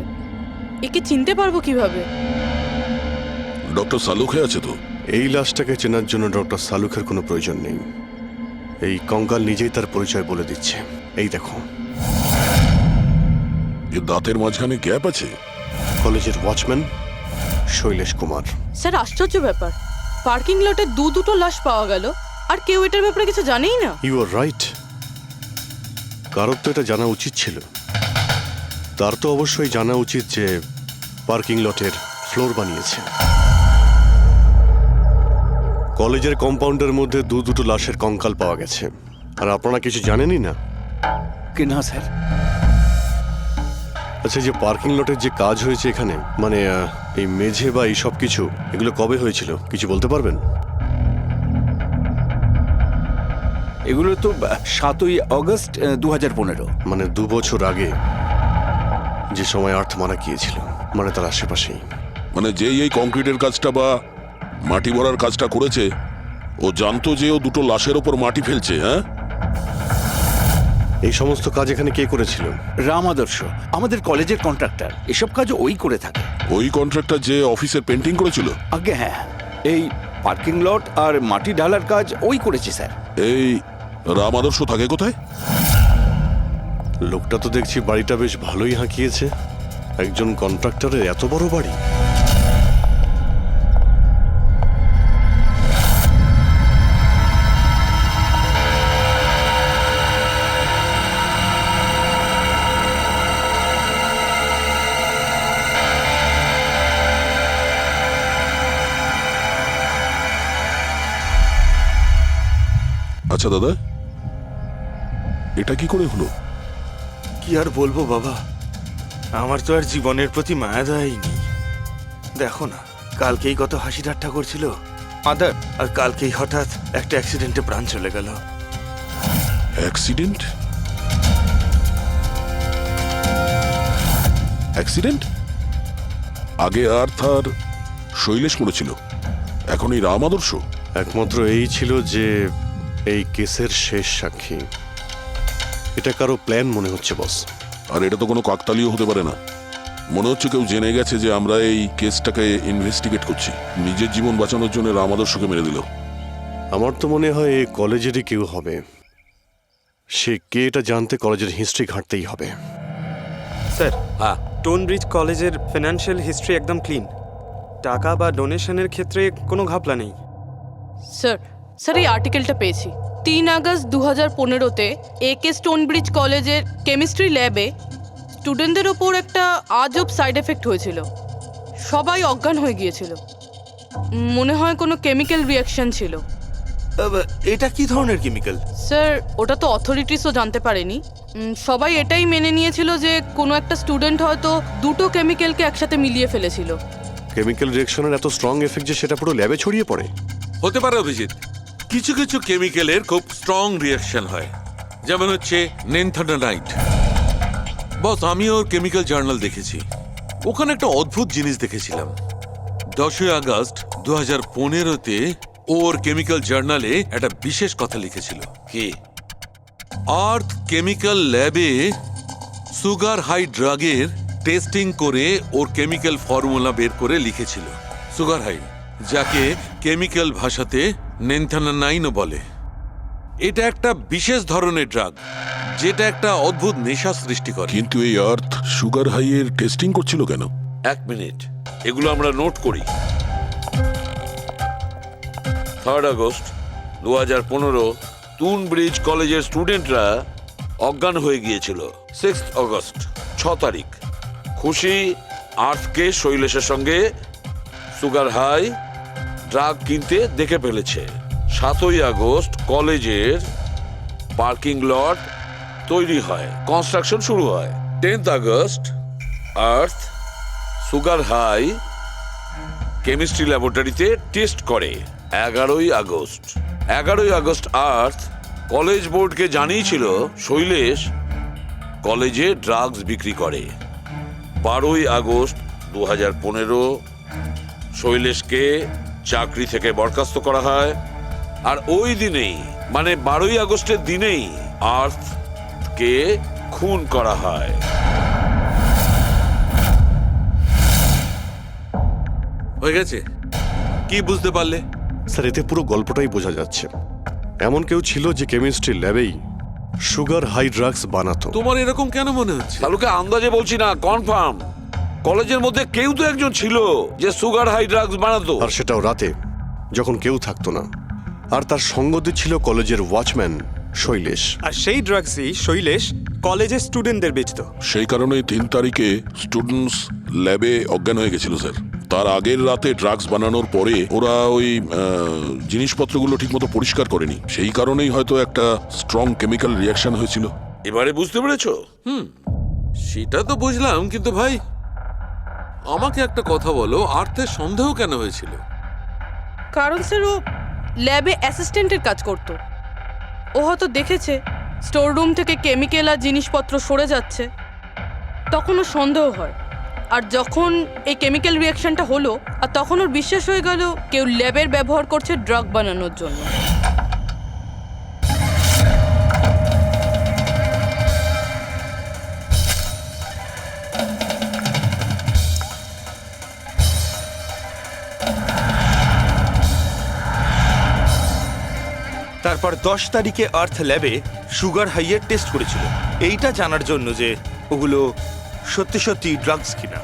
একে চিনতে পারবো কিভাবে? ডক্টর সালুখে আছে তো? এই লাশটাকে চেনার জন্য ডক্টর সালুখের কোনো প্রয়োজন নেই। এই কঙ্কাল নিজেই তার পরিচয় বলে দিচ্ছে। এই দেখো, এর দাঁতের মাঝখানে গ্যাপ আছে। কলেজের ওয়াচম্যান শৈলেশ কুমার। স্যার, আশ্চর্য ব্যাপার, পার্কিং লটে দুটো লাশ পাওয়া গেল আর কেউ এটার ব্যাপারে কিছু জানেই না। You are right. কারোর তো এটা জানা উচিত ছিল। তার তো অবশ্যই জানা উচিত যে পার্কিং লটের ফ্লোর বানিয়েছে। কলেজের কম্পাউন্ডের মধ্যে দুটো লাশের কঙ্কাল পাওয়া গেছে, আর আপনারা কিছু জানেনই না? কি না স্যার? আচ্ছা, যে পার্কিং লটের যে কাজ হয়েছে এখানে, মানে এই মেঝে বা এই সব কিছু, এগুলো কবে হয়েছিল কিছু বলতে পারবেন? এগুলো তো 7ই আগস্ট 2015। মানে 2 বছর আগে, যে সময় আর্থ মারা গিয়েছিল, মানে তার আশেপাশেই। মানে যেই এই কংক্রিটের কাজটা বা মাটি ভরার কাজটা করেছে, ও জানতো যে ও দুটো লাশের ওপর মাটি ফেলছে। হ্যাঁ, এই সমস্ত কাজ এখানে কে করেছিল? রাম আদর্শ আমাদের কলেজের কন্ট্রাক্টর, এসব কাজ ওই করে থাকে। ওই কন্ট্রাক্টর যে অফিসের পেন্টিং করেছিল? আগে হ্যাঁ, এই পার্কিং লট আর মাটি ঢালার কাজ ওই করেছে স্যার। এই রাম আদর্শ থাকে কোথায়? লোকটা তো দেখছি বাড়িটা বেশ ভালোই হাঁকিয়েছে। একজন কন্ট্রাক্টরের এত বড় বাড়ি। আচ্ছা দাদা, এটা কি করে হলো? কি আর বলবো বাবা, আমার তো আর জীবনের প্রতি মায়া দয়াই নেই। দেখো না, কালকেই কত হাসি ঠাট্টা করছিল আদার, আর কালকেই হঠাৎ একটা অ্যাক্সিডেন্টে প্রাণ চলে গেল। অ্যাক্সিডেন্ট? অ্যাক্সিডেন্ট? আগে আর্থ আর শৈলেশ মরেছিল, এখন এই রাম আদর্শ? একমাত্র এই ছিল যে এই কেসের শেষ সাক্ষী। এটা কারো প্ল্যান মনে হচ্ছে বস। আর এটা তো কোনো কাকতালীয় হতে পারে না। মনে হচ্ছে কেউ জেনে গেছে যে আমরা এই কেসটাকে ইনভেস্টিগেট করছি, নিজের জীবন বাঁচানোর জন্য রাম আদর্শকে মেরে দিল। আমার তো মনে হয় এই কলেজেরই কেউ হবে। সে কে এটা জানতে কলেজের হিস্ট্রি ঘাঁটতেই হবে। স্যার, টোনব্রিজ কলেজের ফিনান্সিয়াল হিস্ট্রি একদম ক্লিন। টাকা বা ডোনেশনের ক্ষেত্রে কোনো ঘাপলা নেই। স্যার স্যার এই আর্টিকেলটা পেয়েছি। 3 আগস্ট 2015-তে AK স্টোনব্রিজ কলেজের কেমিস্ট্রি ল্যাবে স্টুডেন্টদের ওপর একটা আজব সাইড এফেক্ট হয়েছিল। সবাই অজ্ঞান হয়ে গিয়েছিল। মনে হয় কোনো কেমিক্যাল রিয়াকশন ছিল। এটা কি ধরনের কেমিক্যাল? স্যার ওটা তো অথরিটিসও জানতে পারেনি। সবাই এটাই মেনে নিয়েছিল যে কোনো একটা স্টুডেন্ট হয়তো দুটো কেমিক্যালকে একসাথে মিলিয়ে ফেলেছিল। কেমিক্যাল রিঅ্যাকশনের এত স্ট্রং এফেক্ট যে সেটা পুরো ল্যাবে ছড়িয়ে পড়ে। হতে পারে অভিজিৎ, কিছু কিছু কেমিক্যালের খুব স্ট্রং রিয়াকশন হয়, যেমন হচ্ছে নেনথানাইট। বস, আমি ওর কেমিক্যাল জার্নাল দেখেছি, ওখানে একটা অদ্ভুত জিনিস দেখেছিলাম। 10 আগস্ট 2015-তে ওর কেমিক্যাল জার্নালে একটা বিশেষ কথা লিখেছিল। কি? আর্থ কেমিক্যাল ল্যাবে সুগার হাই ড্রাগের টেস্টিং করে ওর কেমিক্যাল ফর্মুলা বের করে লিখেছিল সুগার হাই, যাকে কেমিক্যাল ভাষাতে নেনথানাইনও বলে। এটা একটা বিশেষ ধরনের ড্রাগ যেটা একটা অদ্ভুত নেশা সৃষ্টি করে। কিন্তু এই আর্থ সুগার হাইয়ের টেস্টিং করছিল কেন? 1 মিনিট, এগুলো আমরা নোট করি। 3 আগস্ট 2015 টুনব্রিজ কলেজের স্টুডেন্টরা অজ্ঞান হয়ে গিয়েছিল। 6 আগস্ট 6 তারিখ খুশি আর্থকে শৈলেশের সঙ্গে সুগার হাই ড্রাগ কিনতে দেখে ফেলেছে। 7 আগস্ট কলেজের পার্কিং লট তৈরি হয়, কনস্ট্রাকশন শুরু হয়। 10 আগস্ট আর্থ সুগার হাই কেমিস্ট্রি ল্যাবরেটরিতে টেস্ট করে। 11 আগস্ট আর্থ কলেজ বোর্ডকে জানিয়েছিল শৈলেশ কলেজে ড্রাগস বিক্রি করে। 12 আগস্ট 2015 শৈলেশকে চাকরি থেকে বরখাস্ত করা হয়। আর ওই দিনেই, মানে 12 আগস্টের দিনেই আর্থকে খুন করা হয়। হয়ে গেছে? কি বুঝতে পারলে? স্যার, এতে পুরো গল্পটাই বোঝা যাচ্ছে। এমন কেউ ছিল যে কেমিস্ট্রি ল্যাবেই সুগার হাই ড্রাগস বানাতো। তোমার এরকম কেন মনে হচ্ছে? তাহলে আন্দাজে বলছি না, কনফার্ম কলেজের মধ্যে কেউ তো একজন ছিল যে সুগার হাই ড্রাগস বানাতো। আর সেটাও রাতে, যখন কেউ থাকতো না। আর তার সঙ্গ দিচ্ছিল কলেজের ওয়াচম্যান শৈলেশ। আর সেই ড্রাগসই শৈলেশ কলেজের স্টুডেন্টদের বেচতো। সেই কারণে 3 তারিখে স্টুডেন্টস ল্যাবে অজ্ঞান হয়ে গেছিল স্যার। তার আগের রাতে ড্রাগস বানানোর পরে ওরা ওই জিনিসপত্রগুলো ঠিকমতো পরিষ্কার করেনি, সেই কারণেই হয়তো একটা স্ট্রং কেমিক্যাল রিয়াকশন হয়েছিল। এবারে বুঝতে পেরেছো? সেটা তো বুঝলাম, কিন্তু ভাই আমাকে একটা কথা বলো, আর্থের সন্দেহ কেন হয়েছিল? কারণ স্যার ও ল্যাবে অ্যাসিস্ট্যান্টের কাজ করত। ও হয়তো দেখেছে স্টোর রুম থেকে কেমিক্যাল আর জিনিসপত্র সরে যাচ্ছে, তখন ওর সন্দেহ হয়। আর যখন এই কেমিক্যাল রিয়াকশনটা হলো, আর তখন ওর বিশ্বাস হয়ে গেল কেউ ল্যাবের ব্যবহার করছে ড্রাগ বানানোর জন্য। তারপর 10 তারিখে আর্থ ল্যাবে সুগার হাইয়ের টেস্ট করেছিল, এইটা জানার জন্য যে ওগুলো সত্যি সত্যি ড্রাগস কিনা।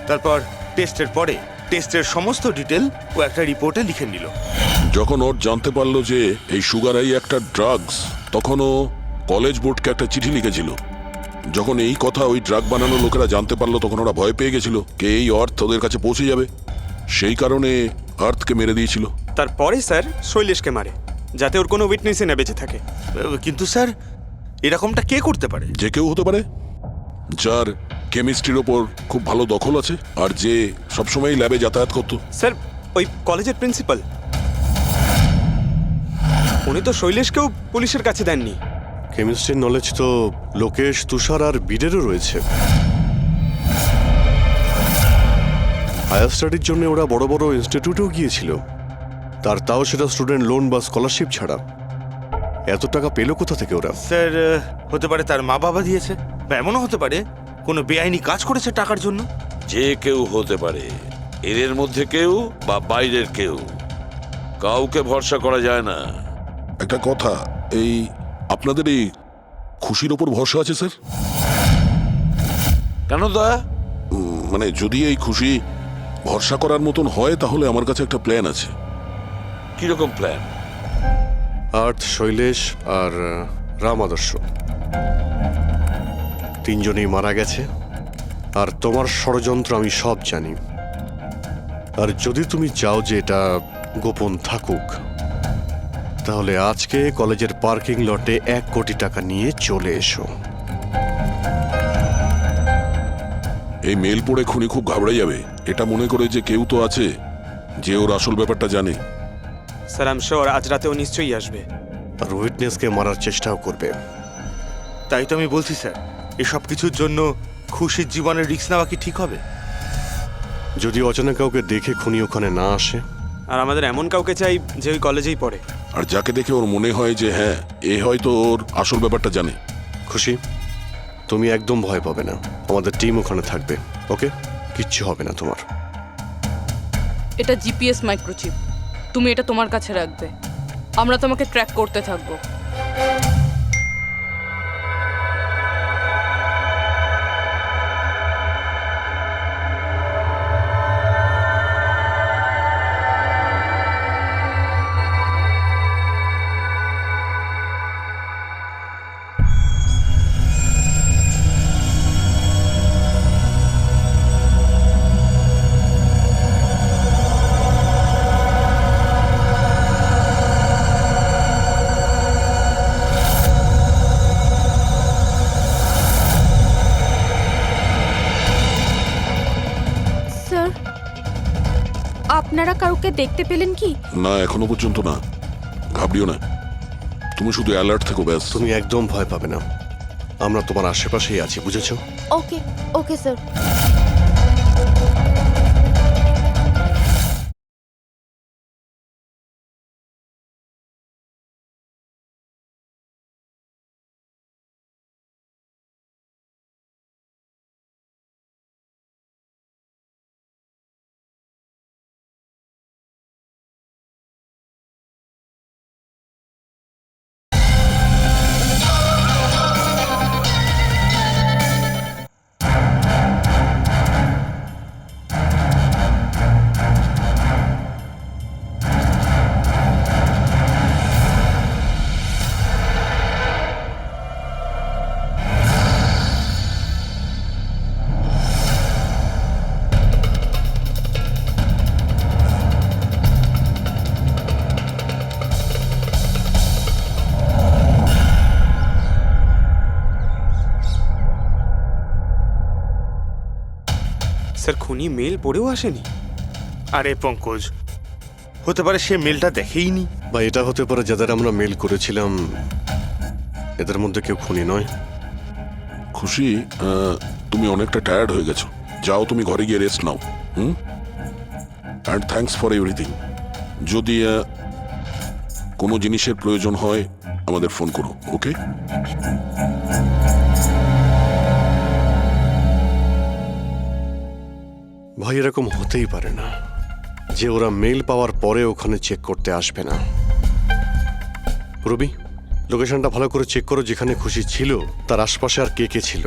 তারপর টেস্টের পরে টেস্টের সমস্ত ডিটেল ও একটা রিপোর্টে লিখে নিল। যখন ওর জানতে পারলো যে এই সুগার আই একটা ড্রাগস, তখন ও কলেজ বোর্ডকে একটা চিঠি লিখেছিল। যখন এই কথা ওই ড্রাগ বানানোর লোকেরা জানতে পারলো, তখন ওরা ভয় পেয়ে গেছিল কে এই অর্থ ওদের কাছে পৌঁছে যাবে। সেই কারণে আর্থকে মেরে দিয়েছিল। তারপরে স্যার শৈলেশকে মারে, যাতে ওর কোনো উইটনেসই না বেঁচে থাকে। কিন্তু স্যার এরকমটা কে করতে পারে? যে কেউ হতে পারে, যার কেমিস্ট্রির ওপর খুব ভালো দখল আছে আর যে সবসময় ল্যাবে যাতায়াত করতো। স্যার ওই কলেজের প্রিন্সিপাল, উনি তো শৈলেশকেও পুলিশের কাছে দেননি। কেমিস্ট্রির নলেজ তো লোকেশ, তুষার আর বীরেরও রয়েছে। হায়ার স্টাডির জন্য ওরা বড় বড় ইনস্টিটিউটেও গিয়েছিল, তাও সেটা স্টুডেন্ট লোন বা স্কলারশিপ ছাড়া। এত টাকা পেলো কোথা থেকে ওরা? স্যার হতে পারে তার মা বাবা দিয়েছে, বা এমনও হতে পারে কোনো বেআইনি কাজ করেছে টাকার জন্য। যে কেউ হতে পারে, এদের মধ্যে কেউ বা বাইরের কেউ, কাউকে ভরসা করা যায় না। একটা কথা, এই আপনাদের এই খুশির ওপর ভরসা আছে স্যার? কেন দয়া? মানে যদি এই খুশি ভরসা করার মতন হয়, তাহলে আমার কাছে একটা প্ল্যান আছে। কিরকম প্ল্যান? আর্থ, শৈলেশ আর রাম আদর্শ তিনজনেই মারা গেছে, আর তোমার ষড়যন্ত্র আমি সব জানি। আর যদি তুমি চাও যে এটা গোপন থাকুক, তাহলে আজকে কলেজের পার্কিং লটে 1 কোটি টাকা নিয়ে চলে এসো। এই মেল পড়ে খুনি খুব ঘাবড়ে যাবে, এটা মনে করে যে কেউ তো আছে যে ওর আসল ব্যাপারটা জানে। স্যার আই এম শিওর আজ রাতেও নিশ্চয়ই আসবে। আর উইটনেসকে মারার চেষ্টাও করবে। তাই তো আমি বলছি স্যার, এসব কিছুর জন্য খুশির জীবনের রিস্ক নেওয়া কি ঠিক হবে? যদি অচেনা কাউকে দেখে খুনি ওখানে না আসে। আর আমাদের এমন কাউকে চাই যে ওই কলেজেই পড়ে। আর যাকে দেখে ওর মনে হয় যে হ্যাঁ, এ হয়তো ওর আসল ব্যাপারটা জানে। খুশি, তুমি একদম ভয় পাবে না, আমাদের টিম ওখানে থাকবে। ওকে, কিচ্ছু হবে না তোমার। এটা জিপিএস মাইক্রোচিপ, তুমি এটা তোমার কাছে রাখবে, আমরা তোমাকে ট্র্যাক করতে থাকবো। স্যার, আপনারা কাউকে দেখতে পেলেন কি? না, এখনো পর্যন্ত না। ঘাবড়িও না, তুমি শুধু অ্যালার্ট থেকো ব্যাস। তুমি একদম ভয় পাবে না, আমরা তোমার আশেপাশেই আছি, বুঝেছো? ওকে ওকে স্যার। স্যার খুনি মেল পড়েও আসেনি? আরে পঙ্কজ, হতে পারে সে মেলটা দেখেইনি। বা এটা হতে পারে যাদের আমরা মেল করেছিলাম এদের মধ্যে কেউ খুনি নয়। খুশি, তুমি অনেকটা টায়ার্ড হয়ে গেছো, যাও তুমি ঘরে গিয়ে rest now. And thanks for everything. যদি কোনো জিনিসের প্রয়োজন হয় আমাদের ফোন করো, ওকে? ভাই, এরকম হতেই পারে না যে ওরা মেল পাওয়ার পরে ওখানে চেক করতে আসবে না। রবি, লোকেশনটা ভালো করে চেক করো, যেখানে খুশি ছিল তার আশপাশে আর কে কে ছিল।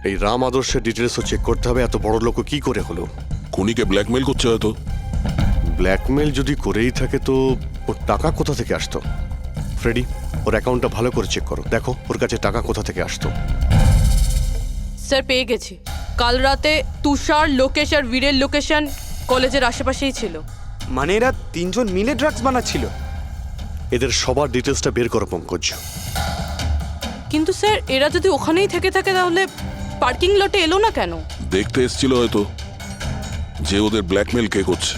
এই রাম আদর্শের ডিটেলসও চেক করতে হবে, এত বড় লোক কি করে হলো। খুনিকে ব্ল্যাকমেল করছে হয়তো। ব্ল্যাকমেল যদি করেই থাকে তো ওর টাকা কোথা থেকে আসতো? ফ্রেডি, ওর অ্যাকাউন্টটা ভালো করে চেক করো, দেখো ওর কাছে টাকা কোথা থেকে আসতো। স্যার পেয়ে গেছি। কাল রাতে তুষার, লোকেশ আর বীরের লোকেশন কলেজের আশেপাশেই ছিল। মানে এরা তিনজন মিলে ড্রাগস বানাচ্ছিল? এদের সবার ডিটেলসটা বের করো পঙ্কজ। কিন্তু স্যার এরা যদি ওখানেই থেকে থাকে তাহলে পার্কিং লটে এলো না কেন? দেখতে এসেছিল হয়তো যে ওদের ব্ল্যাকমেল কে করছে।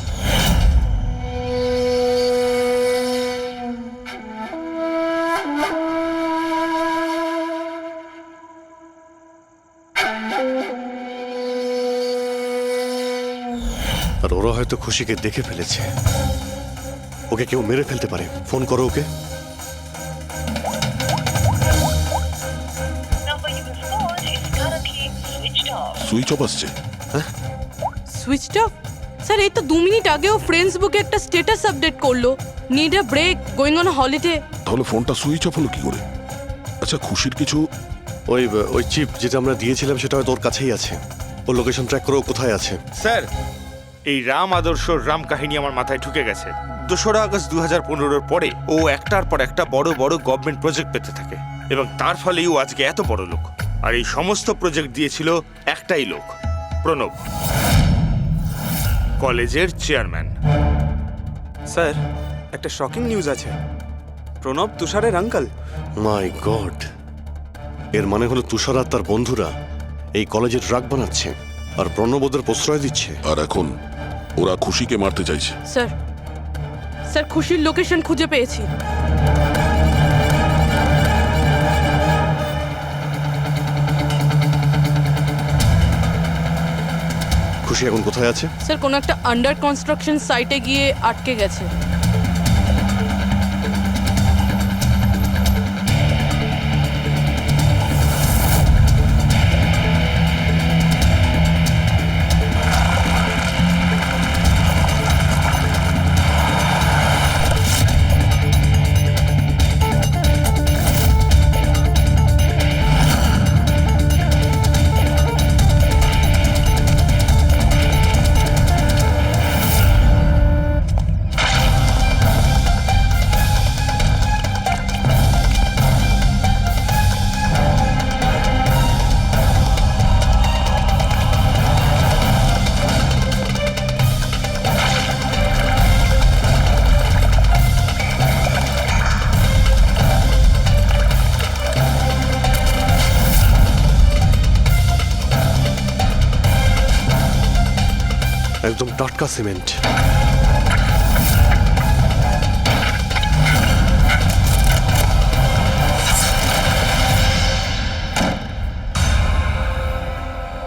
আর ওরা হয়তো খুশিকে দেখে ফেলেছে, ওকে কেউ মেরে ফেলতে পারে। ফোন করো ওকে। সুইচ অফ আসছে। Switched off? স্যার এই তো 2 মিনিট আগেও ফেসবুকে একটা স্ট্যাটাস আপডেট করলো, need a break, going on holiday. তাহলে ফোনটা সুইচ অফ হলো কি করে? আচ্ছা, খুশির কিছু ওই চিপ যেটা আমরা দিয়েছিলাম সেটা হয়তো ওর কাছেই আছে। ওর লোকেশন ট্র্যাক করো, কোথায় আছে। স্যার, এই রাম আদর্শর রাম কাহিনী আমার মাথায় ঢুকে গেছে। 2রা আগস্ট 2015-র পরে ও একটার পর একটা বড় বড় গভর্নমেন্ট প্রজেক্ট পেতে থাকে এবং তার ফলেই ও আজকে এত বড় লোক। আর এই সমস্ত প্রজেক্ট দিয়েছিল একটাই লোক, প্রণব, কলেজের চেয়ারম্যান। স্যার, একটা শকিং নিউজ আছে। প্রণব তুষারের আঙ্কেল। মাই গড, এর মানে হলো তুষার আর তার বন্ধুরা এই কলেজে ড্রাগ বানাচ্ছে আর প্রণব ওদের প্রশ্রয় দিচ্ছে। আর এখন ওরা খুশিকে মারতে চাইছে। স্যার, স্যার খুশির লোকেশন খুঁজে পেয়েছি। খুশি এখন কোথায় আছে? স্যার কোনো একটা আন্ডার কনস্ট্রাকশন সাইটে গিয়ে আটকে গেছে। একদম টাটকা সিমেন্ট।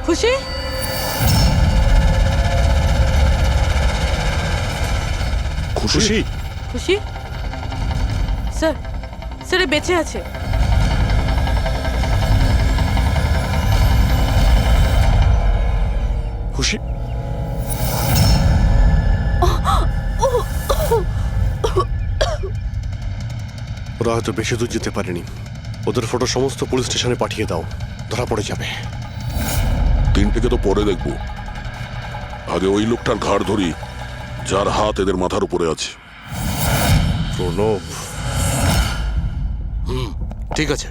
খুশি? খুশি? খুশি? স্যার, স্যার এ বেঁচে আছে। খুশি? ওরা হয়তো বেশি দূর যেতে পারেনি। ওদের ফটো সমস্ত পুলিশ স্টেশনে পাঠিয়ে দাও, ধরা পড়ে যাবে। 3টেকে তো পরে দেখবো, আগে ওই লোকটার ঘাড় ধরি যার হাত এদের মাথার উপরে আছে। প্রণব। ঠিক আছে।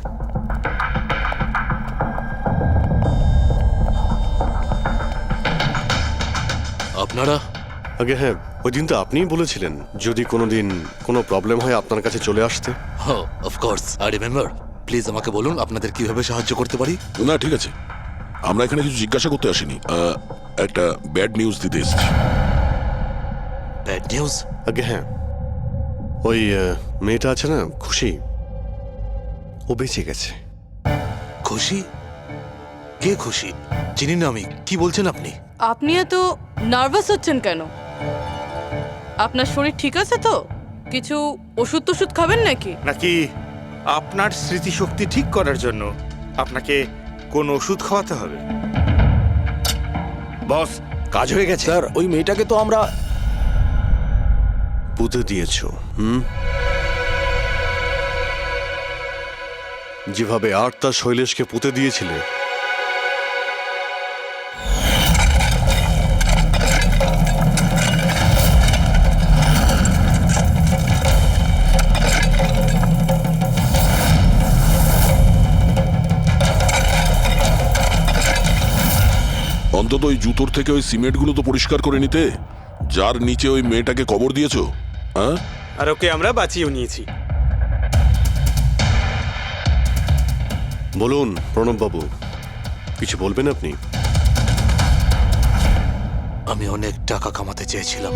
আপনারা? আগে হ্যাঁ, ওই দিন তো আপনিই বলেছিলেন যদি কোনোদিন কোনো প্রবলেম হয় আপনার কাছে চলে আসতে। হ্যাঁ, অফকোর্স আই রিমেম্বার। প্লিজ আমাকে বলুন আপনাদের কিভাবে সাহায্য করতে পারি। না ঠিক আছে, আমরা এখানে কিছু জিজ্ঞাসা করতে আসিনি, একটা ব্যাড নিউজ দিতে এসেছি। Bad news? আগে হ্যাঁ, ওই মেয়েটা আছে না খুশি, ও বেঁচে গেছে। খুশি? কে খুশি? চিনি না আমি। কি বলছেন আপনি? আপনি এত নার্ভাস হচ্ছেন কেন? আপনার শরীর ঠিক আছে তো? কিছু ওষুধ টষুধ খাবেন নাকি? নাকি আপনার স্মৃতিশক্তি ঠিক করার জন্য আপনাকে কোন ওষুধ খাওয়াতে হবে? বস, কাজ হয়ে গেছে। স্যার, ওই মেয়েটাকে তো আমরা বুঝে দিয়েছো। যেভাবে আর্তা শৈলেশকে পুঁতে দিয়েছিলে, অন্তত ওই জুতোর থেকে ওই সিমেন্টগুলো তো পরিষ্কার করে নিতে, যার নিচে ওই মেয়েটাকে কবর দিয়েছো। হ্যাঁ, আর ওকে আমরা বাঁচিয়েও নিয়েছি। বলুন প্রণববাবু, কিছু বলবেন আপনি? আমি অনেক টাকা কামাতে চেয়েছিলাম,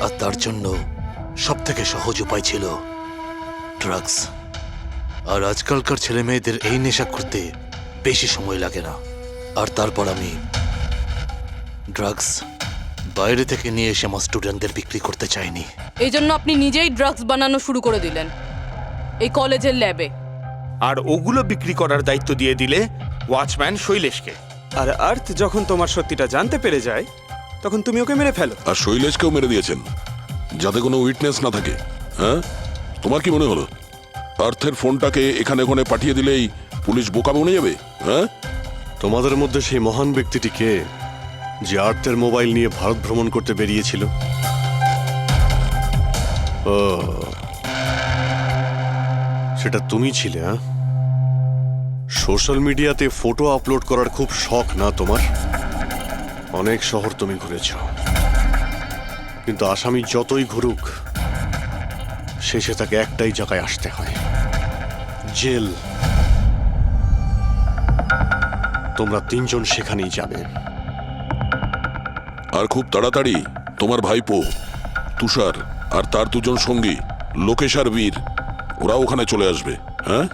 আর তার জন্য সব থেকে সহজ উপায় ছিল ড্রাগস। আর আজকালকার ছেলে মেয়েদের এই নেশা করতে বেশি সময় লাগে না। আর তারপর আমি ড্রাগস বাইরে থেকে নিয়ে এসে আমার স্টুডেন্টদের বিক্রি করতে চাইনি। এই জন্য আপনি নিজেই ড্রাগস বানানো শুরু করে দিলেন এই কলেজের ল্যাবে। আর ওগুলো বিক্রি করার দায়িত্ব দিয়ে দিলে ওয়াচম্যান শৈলেশকে। আর আর্থ যখন তোমার সত্যিটা জানতে পেরে যায়, তখন তুমি ওকে মেরে ফেলো। আর শৈলেশকেও মেরে দিয়েছেন, যাতে কোনো উইটনেস না থাকে। হ্যাঁ, তোমার কি মনে হলো আর্থের ফোনটাকে এখানে ওখানে পাঠিয়ে দিলেই পুলিশ বোকা বনে যাবে? হ্যাঁ, তোমাদের মধ্যে সেই মহান ব্যক্তিটি কে, যে আর্থের মোবাইল নিয়ে ভারত ভ্রমণ করতে বেরিয়েছিল? ও, সেটা তুমি ছিলে? হ্যাঁ, সোশ্যাল মিডিয়াতে ফটো আপলোড করার খুব শখ না তোমার? অনেক শহর তুমি ঘুরেছ, কিন্তু আসামি যতই ঘুরুক শেষে তাকে একটাই জায়গায় আসতে হয়, জেল। তোমরা তিনজন সেখানেই যাবে। আর খুব তাড়াতাড়ি তোমার ভাইপো তুষার আর তার দুজন সঙ্গী লোকেশ আর বীর, ওরা ওখানে চলে আসবে। হ্যাঁ,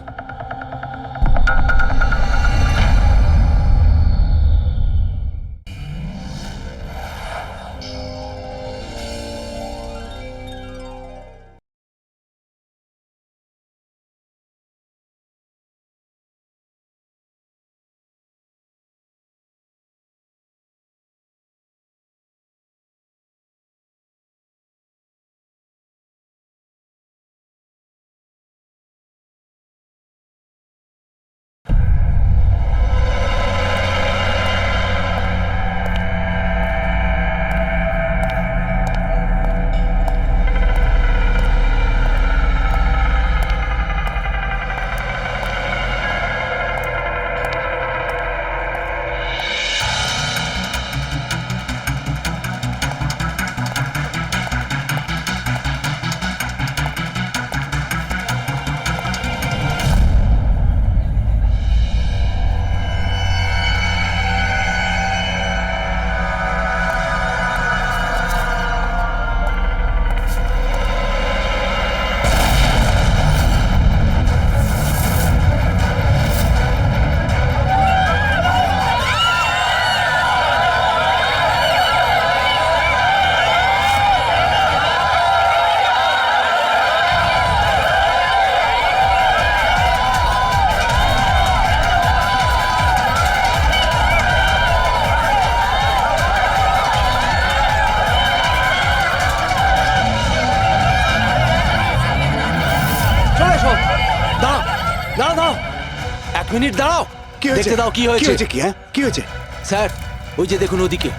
এক মিনিট দাঁড়াও, দেখতে দাও কি হয়েছে। কি হয়েছে? স্যার, ওই যে দেখুন ওদিকে।